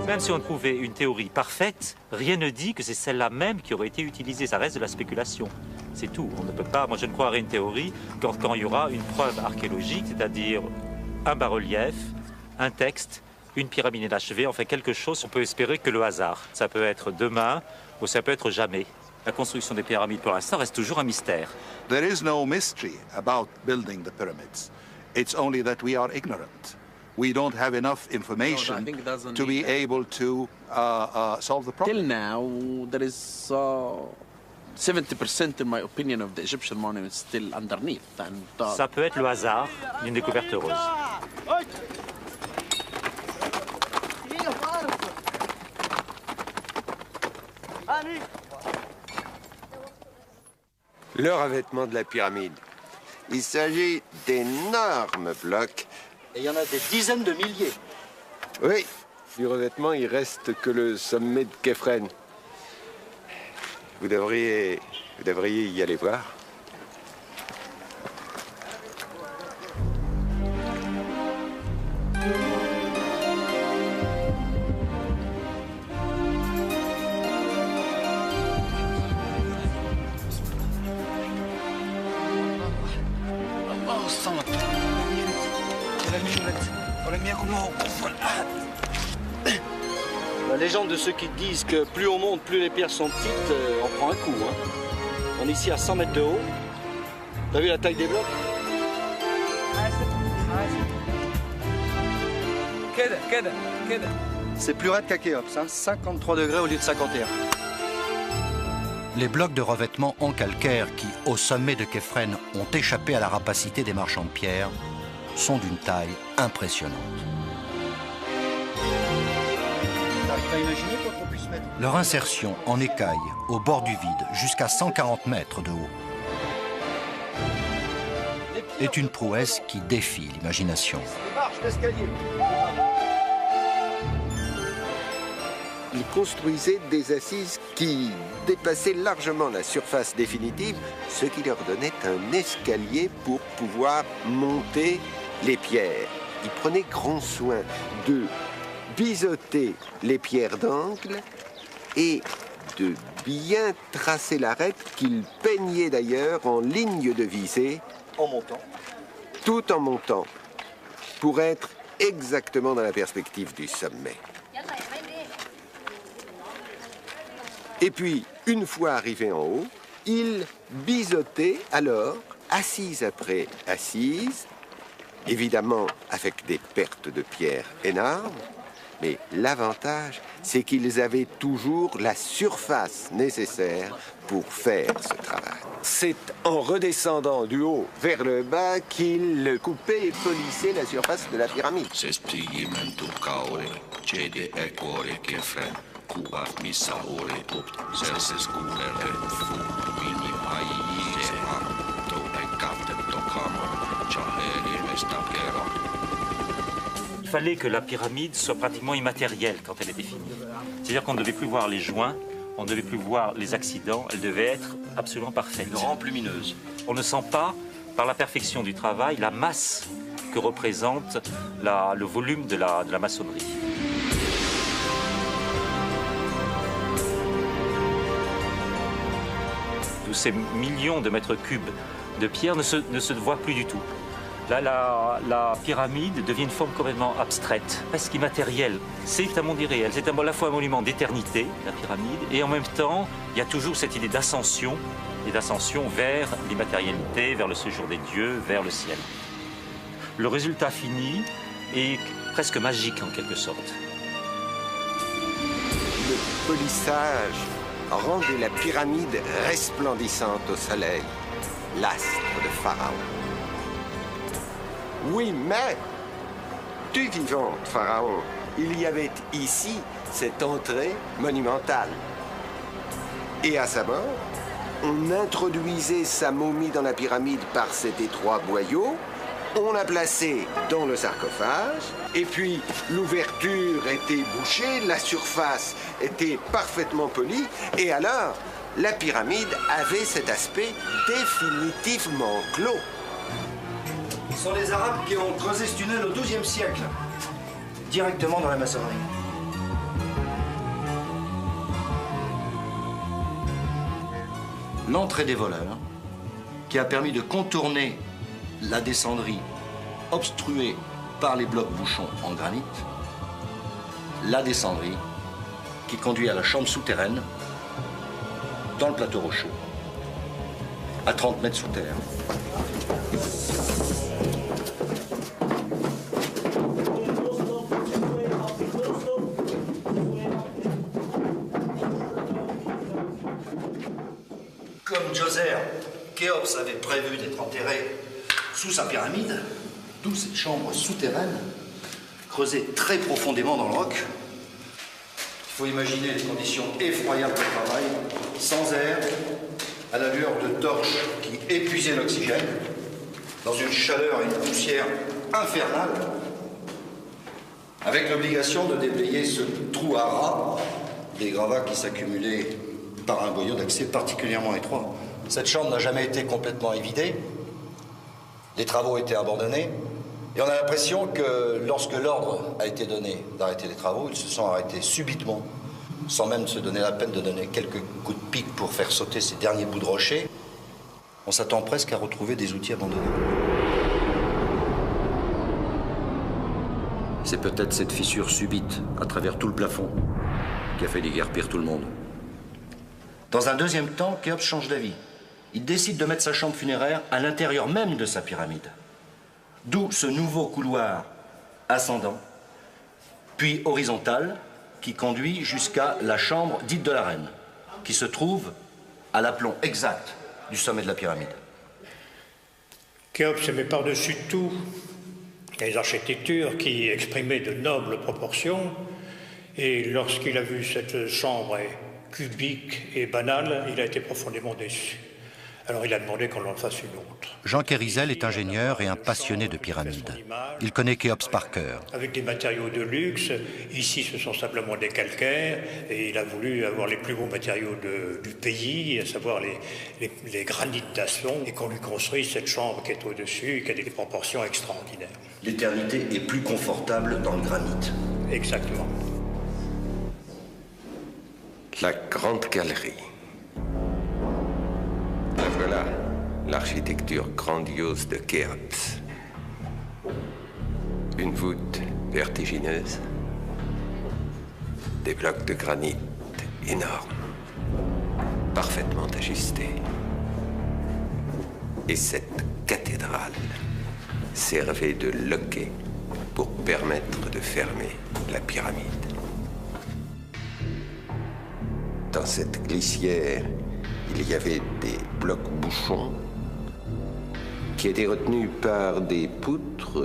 Même si on trouvait une théorie parfaite, rien ne dit que c'est celle-là même qui aurait été utilisée. Ça reste de la spéculation. C'est tout. On ne peut pas. Moi, je ne croirais à une théorie quand il y aura une preuve archéologique, c'est-à-dire un bas-relief, un texte, une pyramide inachevée, enfin quelque chose. On peut espérer que le hasard. Ça peut être demain ou ça peut être jamais. La construction des pyramides, pour l'instant, reste toujours un mystère.
There is no mystery about building the pyramids. It's only that we are ignorant. We don't have enough information to be able to solve the problem.
Till now, there is 70%, in my opinion, of the Egyptian monuments still underneath. And,
Ça peut être le hasard d'une découverte heureuse.
Le revêtement de la pyramide. Il s'agit d'énormes blocs.
Et il y en a des dizaines de milliers.
Oui, du revêtement, il reste que le sommet de Képhren. Vous devriez y aller voir.
La légende de ceux qui disent que plus on monte, plus les pierres sont petites, on prend un coup. Hein. On est ici à 100 mètres de haut. T'as vu la taille des blocs? C'est plus raide qu'à Khéops, hein. 53 degrés au lieu de 51.
Les blocs de revêtement en calcaire qui, au sommet de Képhren, ont échappé à la rapacité des marchands de pierre, sont d'une taille impressionnante. Leur insertion en écaille, au bord du vide, jusqu'à 140 mètres de haut, est une prouesse qui défie l'imagination.
Ils construisaient des assises qui dépassaient largement la surface définitive, ce qui leur donnait un escalier pour pouvoir monter les pierres. Ils prenaient grand soin de biseauter les pierres d'angle et de bien tracer l'arête qu'ils peignaient d'ailleurs en ligne de visée.
En montant.
Tout en montant, pour être exactement dans la perspective du sommet. Et puis, une fois arrivés en haut, ils biseautaient alors, assise après assise, évidemment avec des pertes de pierres énormes, mais l'avantage, c'est qu'ils avaient toujours la surface nécessaire pour faire ce travail. C'est en redescendant du haut vers le bas qu'ils coupaient et polissaient la surface de la pyramide.
Il fallait que la pyramide soit pratiquement immatérielle quand elle était finie. C'est-à-dire qu'on ne devait plus voir les joints, on ne devait plus voir les accidents, elle devait être absolument parfaite.
Une rampe lumineuse.
On ne sent pas, par la perfection du travail, la masse que représente le volume de la maçonnerie. tous ces millions de mètres cubes de pierre ne se voient plus du tout. Là, la pyramide devient une forme complètement abstraite, presque immatérielle. C'est un monde irréel, c'est à la fois un monument d'éternité, la pyramide, et en même temps, il y a toujours cette idée d'ascension, et d'ascension vers l'immatérialité, vers le séjour des dieux, vers le ciel. Le résultat fini est presque magique en quelque sorte.
Le polissage rendait la pyramide resplendissante au soleil, l'astre de Pharaon. Oui, mais, du vivant de Pharaon, il y avait ici cette entrée monumentale. Et à sa mort, on introduisait sa momie dans la pyramide par cet étroit boyau, on l'a placé dans le sarcophage, et puis l'ouverture était bouchée, la surface était parfaitement polie, et alors la pyramide avait cet aspect définitivement clos.
Ce sont les Arabes qui ont creusé ce tunnel au XIIe siècle, directement dans la maçonnerie. L'entrée des voleurs, qui a permis de contourner la descendrie obstruée par les blocs bouchons en granit, la descendrie qui conduit à la chambre souterraine dans le plateau rocheux, à 30 mètres sous terre. Comme Djoser, Khéops avait prévu d'être enterré sous sa pyramide, d'où cette chambre souterraine, creusée très profondément dans le roc. Il faut imaginer les conditions effroyables de travail, sans air, à la lueur de torches qui épuisaient l'oxygène, dans une chaleur et une poussière infernales, avec l'obligation de déblayer ce trou à rats, des gravats qui s'accumulaient par un boyau d'accès particulièrement étroit. Cette chambre n'a jamais été complètement évidée. Les travaux étaient abandonnés. Et on a l'impression que lorsque l'ordre a été donné d'arrêter les travaux, ils se sont arrêtés subitement, sans même se donner la peine de donner quelques coups de pic pour faire sauter ces derniers bouts de rocher. On s'attend presque à retrouver des outils abandonnés. C'est peut-être cette fissure subite, à travers tout le plafond, qui a fait déguerpir tout le monde. Dans un deuxième temps, Khéops change d'avis. Il décide de mettre sa chambre funéraire à l'intérieur même de sa pyramide. D'où ce nouveau couloir ascendant, puis horizontal, qui conduit jusqu'à la chambre dite de la reine, qui se trouve à l'aplomb exact du sommet de la pyramide.
Khéops aimait par-dessus tout les architectures qui exprimaient de nobles proportions, et lorsqu'il a vu cette chambre cubique et banale, il a été profondément déçu. Alors il a demandé qu'on en fasse une autre.
Jean Kérisel est ingénieur et un passionné de pyramides. Il connaît Khéops par cœur.
Avec des matériaux de luxe, ici ce sont simplement des calcaires, et il a voulu avoir les plus beaux matériaux du pays, à savoir les granites d'Aswan, et qu'on lui construise cette chambre qui est au-dessus, qui a des proportions extraordinaires.
L'éternité est plus confortable dans le granit.
Exactement.
La grande galerie. Voilà l'architecture grandiose de Khéops. Une voûte vertigineuse, des blocs de granit énormes, parfaitement ajustés. Et cette cathédrale servait de loquet pour permettre de fermer la pyramide. Dans cette glissière, il y avait des blocs bouchons qui étaient retenus par des poutres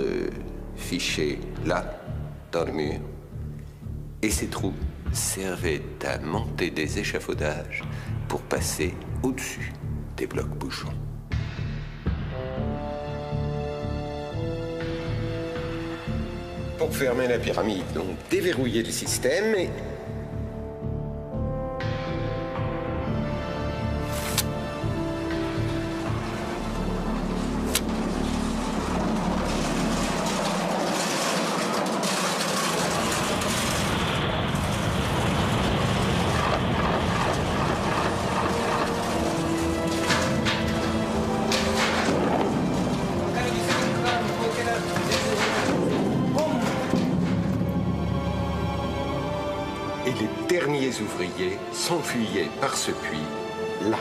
fichées là, dans le mur. Et ces trous servaient à monter des échafaudages pour passer au-dessus des blocs bouchons. Pour fermer la pyramide, on déverrouillait le système et... Et les derniers ouvriers s'enfuyaient par ce puits, là.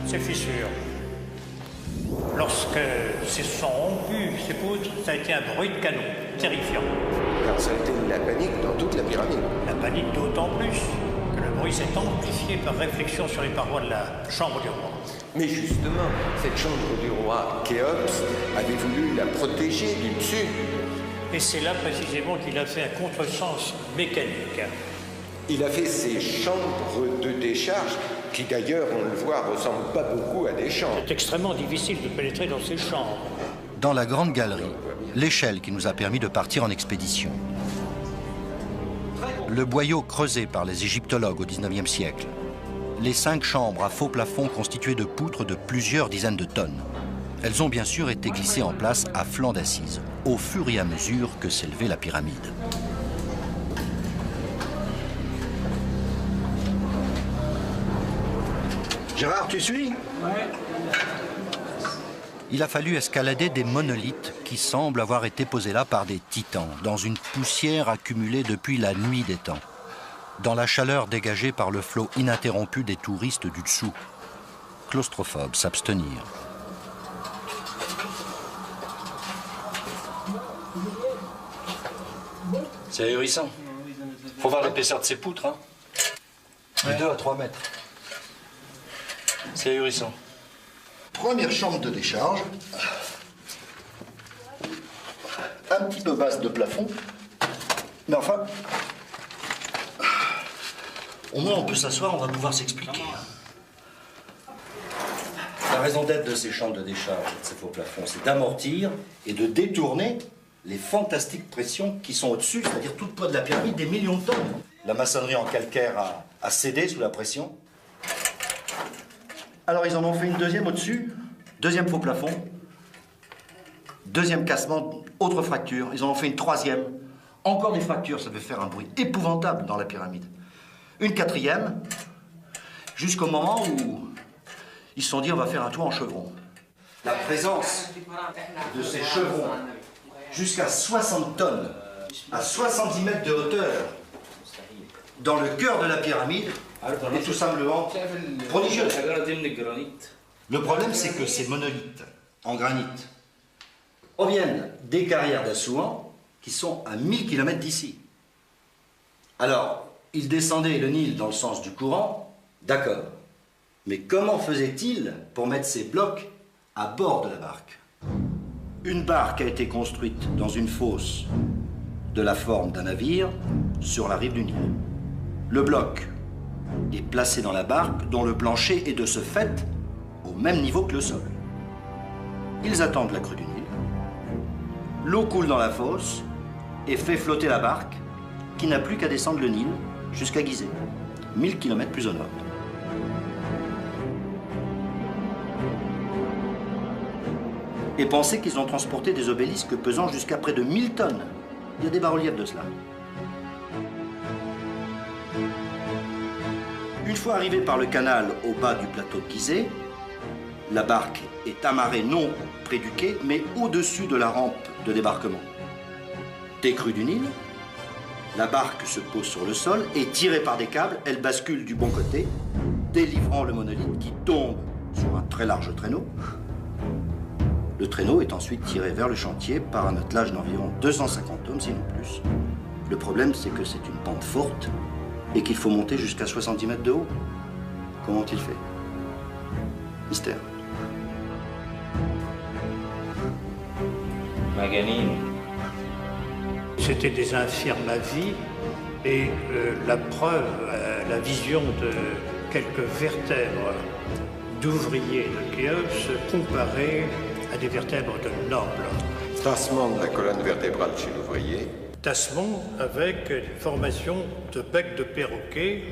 Ces fissures. Lorsque se sont rompus ces poutres, ça a été un bruit de canon terrifiant.
Car ça a été la panique dans toute la pyramide.
La panique d'autant plus que le bruit s'est amplifié par réflexion sur les parois de la chambre du roi.
Mais justement, cette chambre du roi, Khéops avait voulu la protéger du dessus.
Et c'est là précisément qu'il a fait un contresens mécanique.
Il a fait ces chambres de décharge qui d'ailleurs, on le voit, ne ressemblent pas beaucoup à des chambres.
C'est extrêmement difficile de pénétrer dans ces chambres.
Dans la grande galerie, l'échelle qui nous a permis de partir en expédition. Le boyau creusé par les égyptologues au XIXe siècle. Les 5 chambres à faux plafond constituées de poutres de plusieurs dizaines de tonnes. Elles ont bien sûr été glissées en place à flanc d'assises, au fur et à mesure que s'élevait la pyramide.
Gérard, tu suis?
Ouais.
Il a fallu escalader des monolithes qui semblent avoir été posés là par des titans, dans une poussière accumulée depuis la nuit des temps, dans la chaleur dégagée par le flot ininterrompu des touristes du dessous. Claustrophobes, s'abstenir.
C'est ahurissant. Faut voir l'épaisseur de ces poutres, hein. De 2 à 3 mètres. C'est ahurissant.
Première chambre de décharge. Un petit peu basse de plafond. Mais enfin,
Au moins, on peut s'asseoir, on va pouvoir s'expliquer. La raison d'être de ces chambres de décharge, de ces faux plafonds, c'est d'amortir et de détourner les fantastiques pressions qui sont au-dessus, c'est-à-dire tout le poids de la pyramide, des millions de tonnes. La maçonnerie en calcaire a cédé sous la pression. Alors ils en ont fait une deuxième au-dessus, deuxième faux plafond, deuxième cassement, autre fracture. Ils en ont fait une troisième, encore des fractures, ça devait faire un bruit épouvantable dans la pyramide. Une quatrième, jusqu'au moment où ils se sont dit on va faire un toit en chevron. La présence de ces chevrons jusqu'à 60 tonnes, à 70 mètres de hauteur, dans le cœur de la pyramide, est tout simplement prodigieuse. Le problème, c'est que ces monolithes en granit proviennent des carrières d'Assouan qui sont à 1000 km d'ici. Alors, ils descendaient le Nil dans le sens du courant, d'accord. Mais comment faisaient-ils pour mettre ces blocs à bord de la barque? Une barque a été construite dans une fosse de la forme d'un navire sur la rive du Nil. Le bloc est placé dans la barque dont le plancher est de ce fait au même niveau que le sol. Ils attendent la crue du Nil. L'eau coule dans la fosse et fait flotter la barque qui n'a plus qu'à descendre le Nil jusqu'à Gizeh, 1000 km plus au nord. Et pensez qu'ils ont transporté des obélisques pesant jusqu'à près de 1000 tonnes. Il y a des bas-reliefs de cela. Une fois arrivés par le canal au bas du plateau de Gizeh, la barque est amarrée non près du quai, mais au-dessus de la rampe de débarquement. Décrue du Nil, la barque se pose sur le sol et, tirée par des câbles, elle bascule du bon côté, délivrant le monolithe qui tombe sur un très large traîneau. Le traîneau est ensuite tiré vers le chantier par un attelage d'environ 250 hommes, sinon plus. Le problème, c'est que c'est une pente forte et qu'il faut monter jusqu'à 70 mètres de haut. Comment ont-ils fait? Mystère.
Maganine. C'était des infirmes à vie et la preuve, la vision de quelques vertèbres d'ouvriers de Khéops comparées à des vertèbres de nobles.
Tassement de la colonne vertébrale chez l'ouvrier.
Tassement avec une formation de bec de perroquet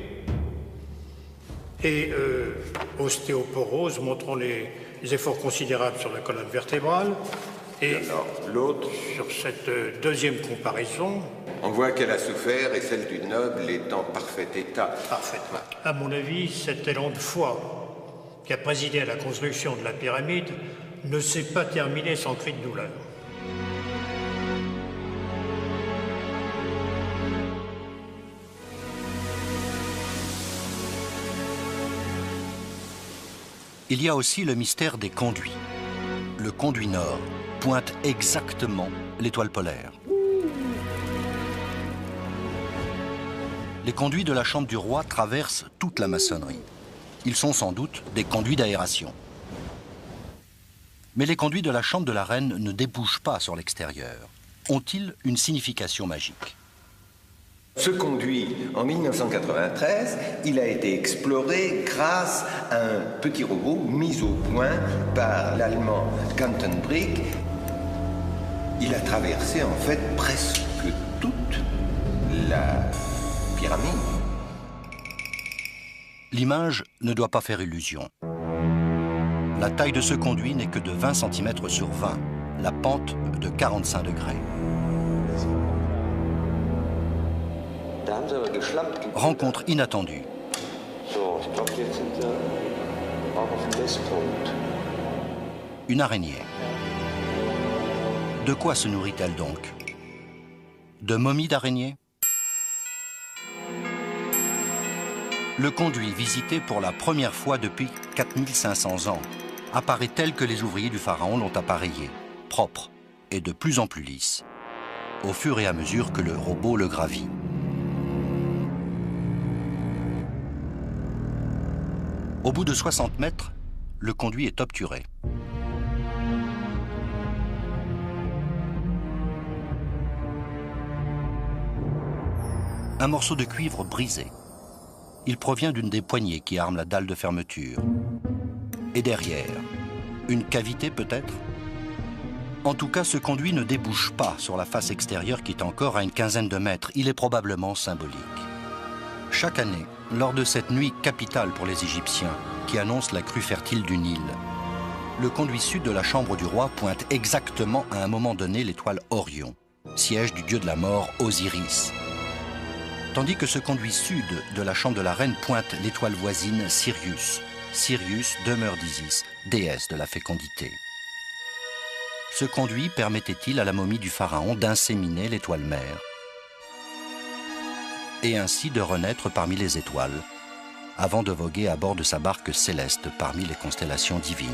et ostéoporose, montrant les efforts considérables sur la colonne vertébrale. Et
l'autre,
sur cette deuxième comparaison,
on voit qu'elle a souffert et celle du noble est en parfait état.
Parfaitement. À mon avis, cet élan de foi qui a présidé à la construction de la pyramide ne s'est pas terminé sans cri de douleur.
Il y a aussi le mystère des conduits. Le conduit nord pointe exactement l'étoile polaire. Les conduits de la chambre du roi traversent toute la maçonnerie. Ils sont sans doute des conduits d'aération. Mais les conduits de la chambre de la reine ne débouchent pas sur l'extérieur. Ont-ils une signification magique?
Ce conduit, en 1993, il a été exploré grâce à un petit robot mis au point par l'allemand Gantenbrink. Il a traversé en fait presque toute la pyramide.
L'image ne doit pas faire illusion. La taille de ce conduit n'est que de 20 cm sur 20, la pente de 45 degrés. Rencontre inattendue. Une araignée. De quoi se nourrit-elle donc? De momies d'araignées? Le conduit visité pour la première fois depuis 4500 ans apparaît tel que les ouvriers du pharaon l'ont appareillé, propre et de plus en plus lisse, au fur et à mesure que le robot le gravit. Au bout de 60 mètres, le conduit est obturé. Un morceau de cuivre brisé. Il provient d'une des poignées qui arment la dalle de fermeture. Et derrière, une cavité peut-être? En tout cas, ce conduit ne débouche pas sur la face extérieure qui est encore à une quinzaine de mètres. Il est probablement symbolique. Chaque année, lors de cette nuit capitale pour les Égyptiens, qui annonce la crue fertile du Nil, le conduit sud de la chambre du roi pointe exactement à un moment donné l'étoile Orion, siège du dieu de la mort Osiris. Tandis que ce conduit sud de la chambre de la reine pointe l'étoile voisine Sirius. Sirius, demeure d'Isis, déesse de la fécondité. Ce conduit permettait-il à la momie du pharaon d'inséminer l'étoile mère et ainsi de renaître parmi les étoiles, avant de voguer à bord de sa barque céleste parmi les constellations divines.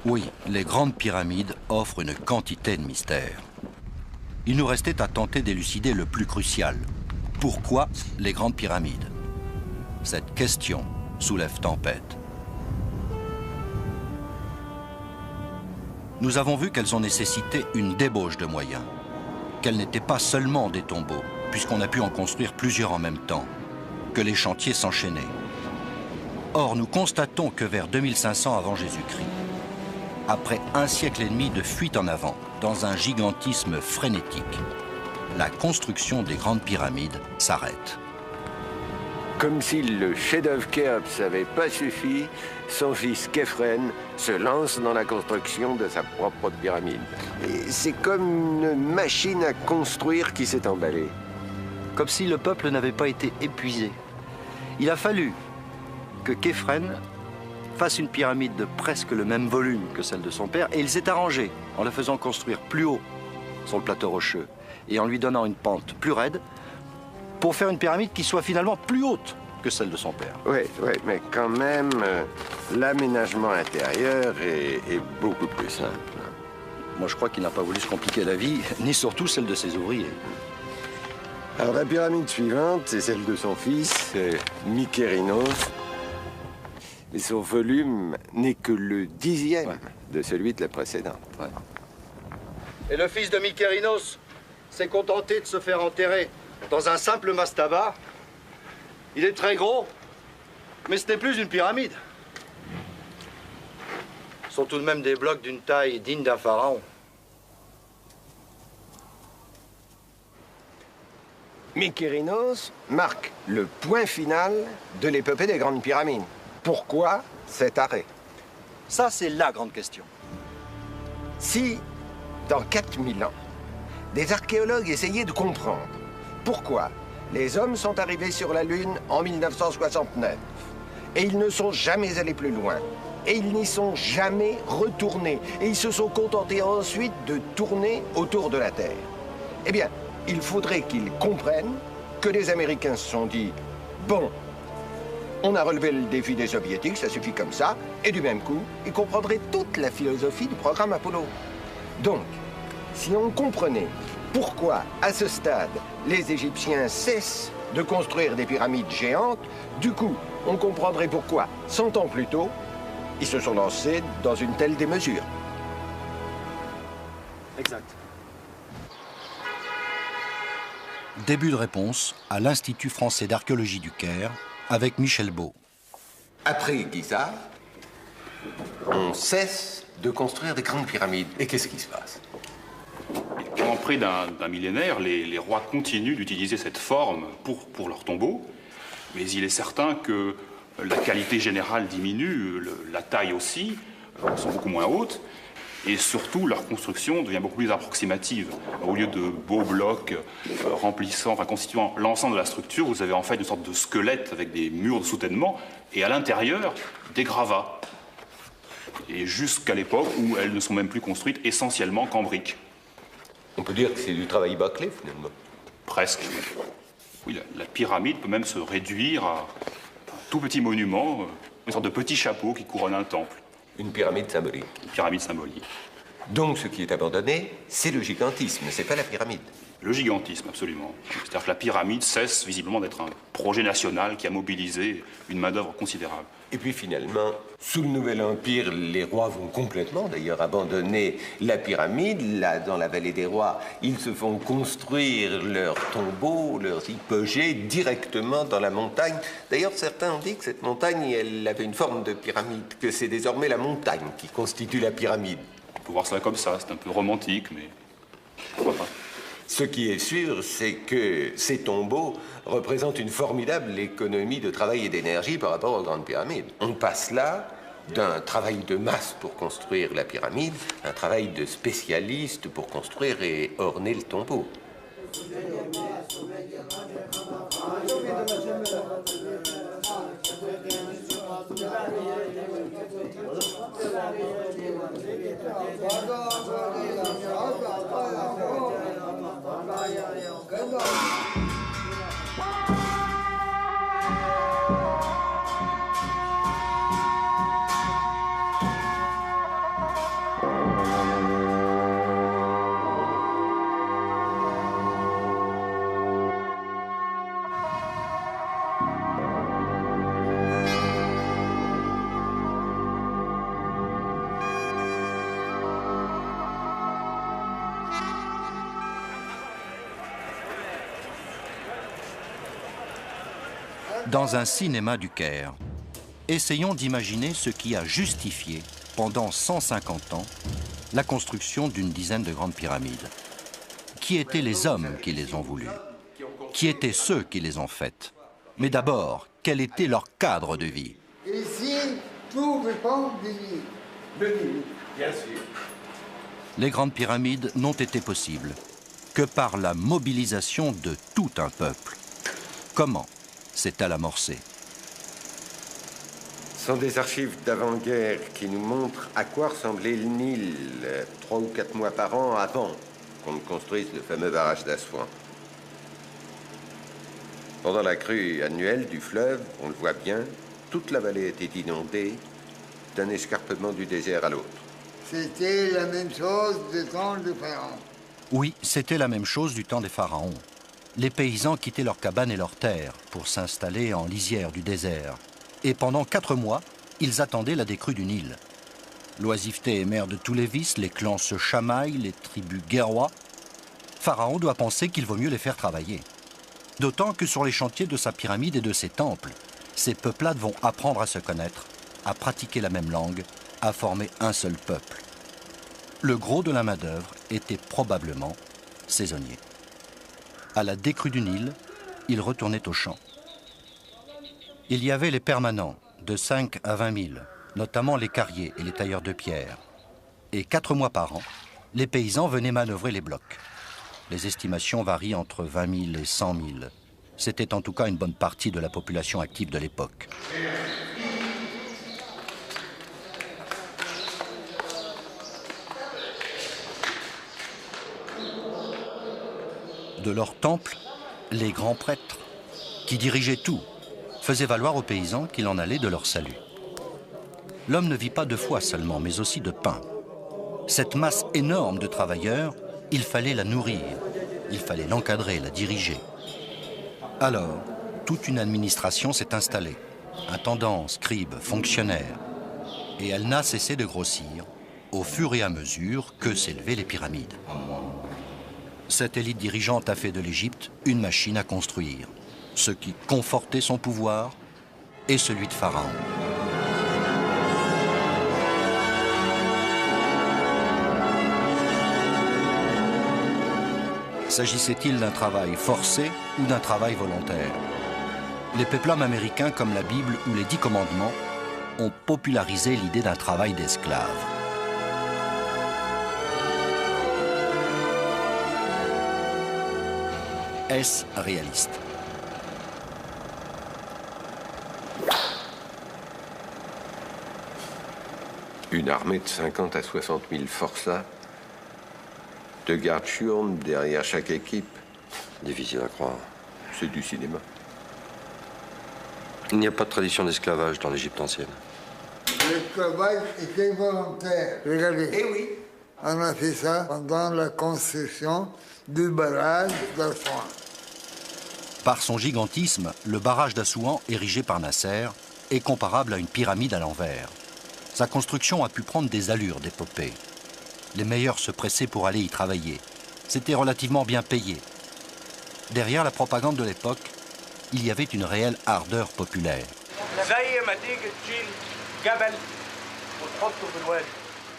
Oui, les grandes pyramides offrent une quantité de mystères. Il nous restait à tenter d'élucider le plus crucial. Pourquoi les grandes pyramides? Cette question soulève tempête. Nous avons vu qu'elles ont nécessité une débauche de moyens, qu'elles n'étaient pas seulement des tombeaux, puisqu'on a pu en construire plusieurs en même temps, que les chantiers s'enchaînaient. Or, nous constatons que vers 2500 avant Jésus-Christ, après un siècle et demi de fuite en avant, dans un gigantisme frénétique, la construction des grandes pyramides s'arrête.
Comme si le chef-d'œuvre Khéops n'avait pas suffi, son fils Khéphren se lance dans la construction de sa propre pyramide. C'est comme une machine à construire qui s'est emballée.
Comme si le peuple n'avait pas été épuisé. Il a fallu que Khéphren fasse une pyramide de presque le même volume que celle de son père, et il s'est arrangé en la faisant construire plus haut sur le plateau rocheux et en lui donnant une pente plus raide pour faire une pyramide qui soit finalement plus haute que celle de son père.
Oui, mais quand même, l'aménagement intérieur est beaucoup plus simple.
Moi, je crois qu'il n'a pas voulu se compliquer la vie, ni surtout celle de ses ouvriers.
Alors, la pyramide suivante, c'est celle de son fils, Mykérinos. Et son volume n'est que le 10e de celui de la précédente.
Et le fils de Mykérinos, s'est contenté de se faire enterrer dans un simple mastaba. Il est très gros, mais ce n'est plus une pyramide. Ce sont tout de même des blocs d'une taille digne d'un pharaon.
Mykérinos marque le point final de l'épopée des grandes pyramides. Pourquoi cet arrêt?
Ça, c'est la grande question.
Si, dans 4000 ans, des archéologues essayaient de comprendre pourquoi les hommes sont arrivés sur la Lune en 1969 et ils ne sont jamais allés plus loin, et ils n'y sont jamais retournés, et ils se sont contentés ensuite de tourner autour de la Terre, eh bien, il faudrait qu'ils comprennent que les Américains se sont dit « Bon, on a relevé le défi des Soviétiques, ça suffit comme ça », et du même coup, ils comprendraient toute la philosophie du programme Apollo. Donc, si on comprenait pourquoi, à ce stade, les Égyptiens cessent de construire des pyramides géantes, du coup, on comprendrait pourquoi, 100 ans plus tôt, ils se sont lancés dans une telle démesure.
Exact.
Début de réponse à l'Institut français d'archéologie du Caire avec Michel Beau.
Après Giza, on cesse de construire des grandes pyramides. Et qu'est-ce qui se passe?
Pendant près d'un millénaire, les rois continuent d'utiliser cette forme pour leurs tombeaux, mais il est certain que la qualité générale diminue, la taille aussi, sont beaucoup moins hautes, et surtout leur construction devient beaucoup plus approximative. Au lieu de beaux blocs constituant l'ensemble de la structure, vous avez en fait une sorte de squelette avec des murs de soutènement, et à l'intérieur, des gravats. Et jusqu'à l'époque où elles ne sont même plus construites essentiellement qu'en briques.
On peut dire que c'est du travail bâclé, finalement.
Presque. Oui, la pyramide peut même se réduire à un tout petit monument, une sorte de petit chapeau qui couronne un temple.
Une pyramide symbolique.
Une pyramide symbolique.
Donc, ce qui est abandonné, c'est le gigantisme, c'est pas la pyramide.
Le gigantisme, absolument. C'est-à-dire que la pyramide cesse visiblement d'être un projet national qui a mobilisé une main-d'œuvre considérable.
Et puis finalement, sous le Nouvel Empire, les rois vont complètement d'ailleurs abandonner la pyramide. Là, dans la vallée des rois, ils se font construire leurs tombeaux, leurs hypogées directement dans la montagne. D'ailleurs, certains ont dit que cette montagne, elle avait une forme de pyramide, que c'est désormais la montagne qui constitue la pyramide.
On peut voir ça comme ça, c'est un peu romantique, mais pourquoi pas.
Ce qui est sûr, c'est que ces tombeaux représentent une formidable économie de travail et d'énergie par rapport aux grandes pyramides. On passe là d'un travail de masse pour construire la pyramide, un travail de spécialiste pour construire et orner le tombeau.
Dans un cinéma du Caire, essayons d'imaginer ce qui a justifié, pendant 150 ans, la construction d'une dizaine de grandes pyramides. Qui étaient les hommes qui les ont voulues? Qui étaient ceux qui les ont faites? Mais d'abord, quel était leur cadre de vie?
Ici, tout dépend du Nil.
Le Nil, bien sûr.
Les grandes pyramides n'ont été possibles que par la mobilisation de tout un peuple. Comment s'est-elle amorcée?
Ce sont des archives d'avant-guerre qui nous montrent à quoi ressemblait le Nil 3 ou 4 mois par an avant qu'on ne construise le fameux barrage d'Aswan. Pendant la crue annuelle du fleuve, on le voit bien, toute la vallée était inondée d'un escarpement du désert à l'autre.
C'était la même chose du temps des pharaons.
Oui, c'était la même chose du temps des pharaons. Les paysans quittaient leurs cabanes et leurs terres pour s'installer en lisière du désert. Et pendant 4 mois, ils attendaient la décrue du Nil. L'oisiveté est mère de tous les vices, les clans se chamaillent, les tribus guerroient. Pharaon doit penser qu'il vaut mieux les faire travailler. D'autant que sur les chantiers de sa pyramide et de ses temples, ces peuplades vont apprendre à se connaître, à pratiquer la même langue, à former un seul peuple. Le gros de la main-d'œuvre était probablement saisonnier. À la décrue du Nil, ils retournaient au champ. Il y avait les permanents, de 5 à 20 000, notamment les carriers et les tailleurs de pierre. Et 4 mois par an, les paysans venaient manœuvrer les blocs. Les estimations varient entre 20 000 et 100 000. C'était en tout cas une bonne partie de la population active de l'époque. De leur temple, les grands prêtres, qui dirigeaient tout, faisaient valoir aux paysans qu'il en allait de leur salut. L'homme ne vit pas de foi seulement, mais aussi de pain. Cette masse énorme de travailleurs, il fallait la nourrir, il fallait l'encadrer, la diriger. Alors, toute une administration s'est installée, intendants, scribes, fonctionnaires, et elle n'a cessé de grossir au fur et à mesure que s'élevaient les pyramides. Cette élite dirigeante a fait de l'Égypte une machine à construire, ce qui confortait son pouvoir et celui de Pharaon. S'agissait-il d'un travail forcé ou d'un travail volontaire? Les péplums américains comme la Bible ou les 10 commandements ont popularisé l'idée d'un travail d'esclave. Est-ce réaliste?
Une armée de 50 à 60 000 forçats, 2 gardes chiournes derrière chaque équipe.
Difficile à croire.
C'est du cinéma.
Il n'y a pas de tradition d'esclavage dans l'Égypte ancienne.
L'esclavage était volontaire. Regardez.
Eh oui.
On a fait ça pendant la construction du barrage d'Assouan.
Par son gigantisme, le barrage d'Assouan, érigé par Nasser, est comparable à une pyramide à l'envers. Sa construction a pu prendre des allures d'épopée. Les meilleurs se pressaient pour aller y travailler. C'était relativement bien payé. Derrière la propagande de l'époque, il y avait une réelle ardeur populaire.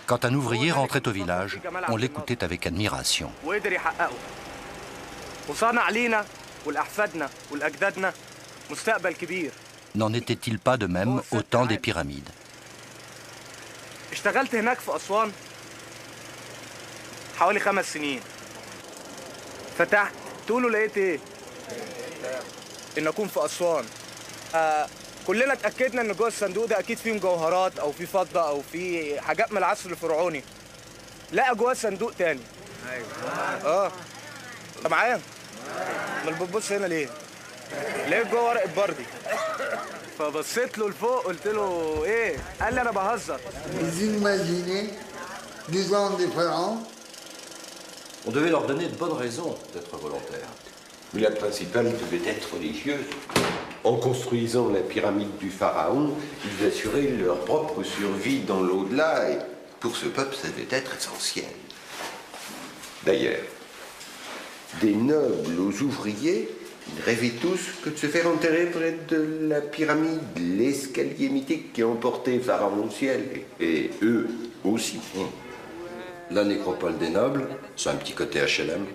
Quand un ouvrier rentrait au village, on l'écoutait avec admiration. N'en était-il pas de même au temps des pyramides?
اشتغلت هناك في أسوان حوالي 5 سنين. فتحت تقولوا لقيت ايه؟ ان اكون في أسوان. كلنا اتأكدنا ان جوه الصندوق ده اكيد فيه مجوهرات او فيه فضة او فيه حاجات من العصر الفرعوني. لقى جوه صندوق تاني. ايوه. انت معايا؟ امال بتبص هنا ليه؟ لقيت جوه ورقة بردي. فبصيت له لفوق قلت له ايه؟ قال لي انا بهزر.
Vous imaginez 10 ans de pharaon?
On devait leur donner de bonnes raisons d'être volontaires.
Mais la principale devait être religieuse. En construisant la pyramide du pharaon, ils assuraient leur propre survie dans l'au-delà et pour ce peuple, ça devait être essentiel. D'ailleurs, des nobles aux ouvriers, ils rêvaient tous que de se faire enterrer près de la pyramide, l'escalier mythique qui emportait Pharaon au ciel, et eux aussi.
La nécropole des nobles, c'est un petit côté HLM.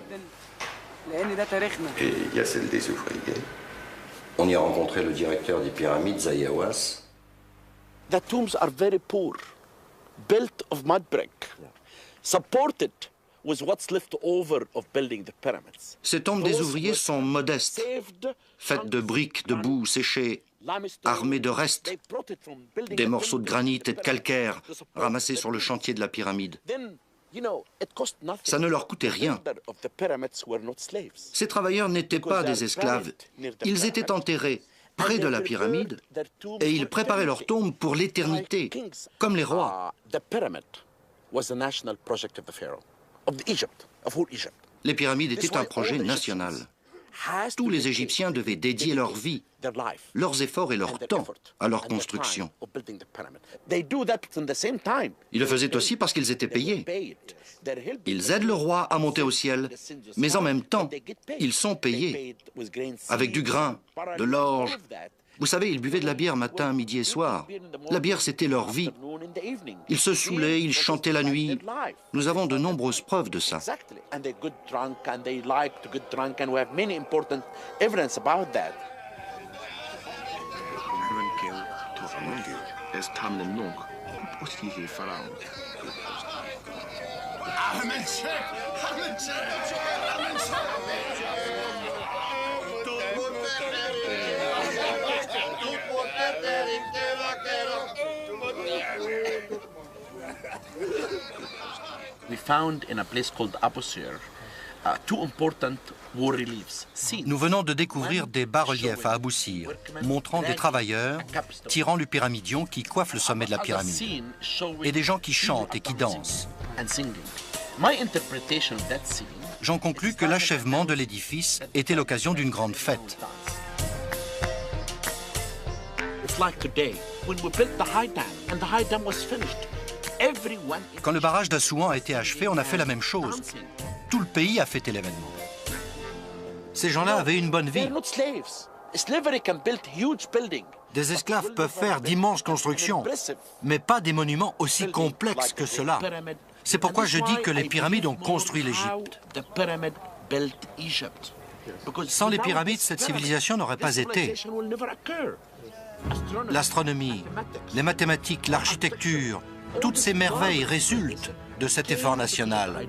Et il y a celle des ouvriers.
On y a rencontré le directeur des pyramides, Zayawas.
The tombs are very poor, built of mud brick, supported with what's left over of building the pyramids.
Ces tombes des ouvriers sont modestes, faites de briques, de boue séchée, armées de restes, des morceaux de granit et de calcaire ramassés sur le chantier de la pyramide. Ça ne leur coûtait rien. Ces travailleurs n'étaient pas des esclaves. Ils étaient enterrés près de la pyramide et ils préparaient leur tombe pour l'éternité, comme les rois. Les pyramides étaient un projet national. Tous les Égyptiens devaient dédier leur vie, leurs efforts et leur temps à leur construction. Ils le faisaient aussi parce qu'ils étaient payés. Ils aident le roi à monter au ciel, mais en même temps, ils sont payés avec du grain, de l'orge. Vous savez, ils buvaient de la bière matin, midi et soir. La bière, c'était leur vie. Ils se saoulaient, ils chantaient la nuit. Nous avons de nombreuses preuves de ça.
We found in a place called Abusir two important war reliefs.
Nous venons de découvrir des bas-reliefs à Abusir, montrant des travailleurs tirant le pyramidion qui coiffe le sommet de la pyramide, et des gens qui chantent et qui dansent. J'en conclus que l'achèvement de l'édifice était l'occasion d'une grande fête. Quand le barrage d'Assouan a été achevé, on a fait la même chose. Tout le pays a fêté l'événement. Ces gens-là avaient une bonne vie. Des esclaves peuvent faire d'immenses constructions, mais pas des monuments aussi complexes que cela. C'est pourquoi je dis que les pyramides ont construit l'Égypte. Sans les pyramides, cette civilisation n'aurait pas été. L'astronomie, les mathématiques, l'architecture, toutes ces merveilles résultent de cet effort national.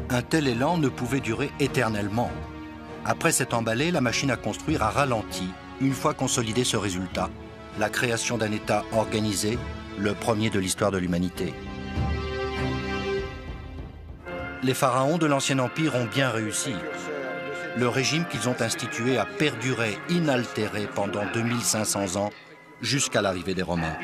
Un tel élan ne pouvait durer éternellement. Après s'être emballé, la machine à construire a ralenti, une fois consolidé ce résultat, la création d'un État organisé, le premier de l'histoire de l'humanité. Les pharaons de l'Ancien Empire ont bien réussi. Le régime qu'ils ont institué a perduré inaltéré pendant 2500 ans, jusqu'à l'arrivée des Romains.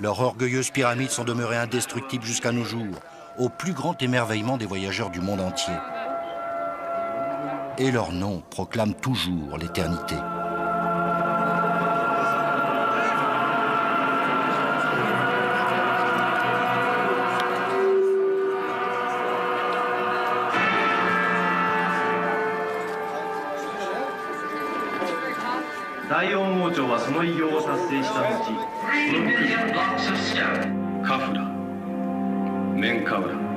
Leurs orgueilleuses pyramides sont demeurées indestructibles jusqu'à nos jours, au plus grand émerveillement des voyageurs du monde entier. Et leur nom proclame toujours l'éternité.
Kafra, Menkaura.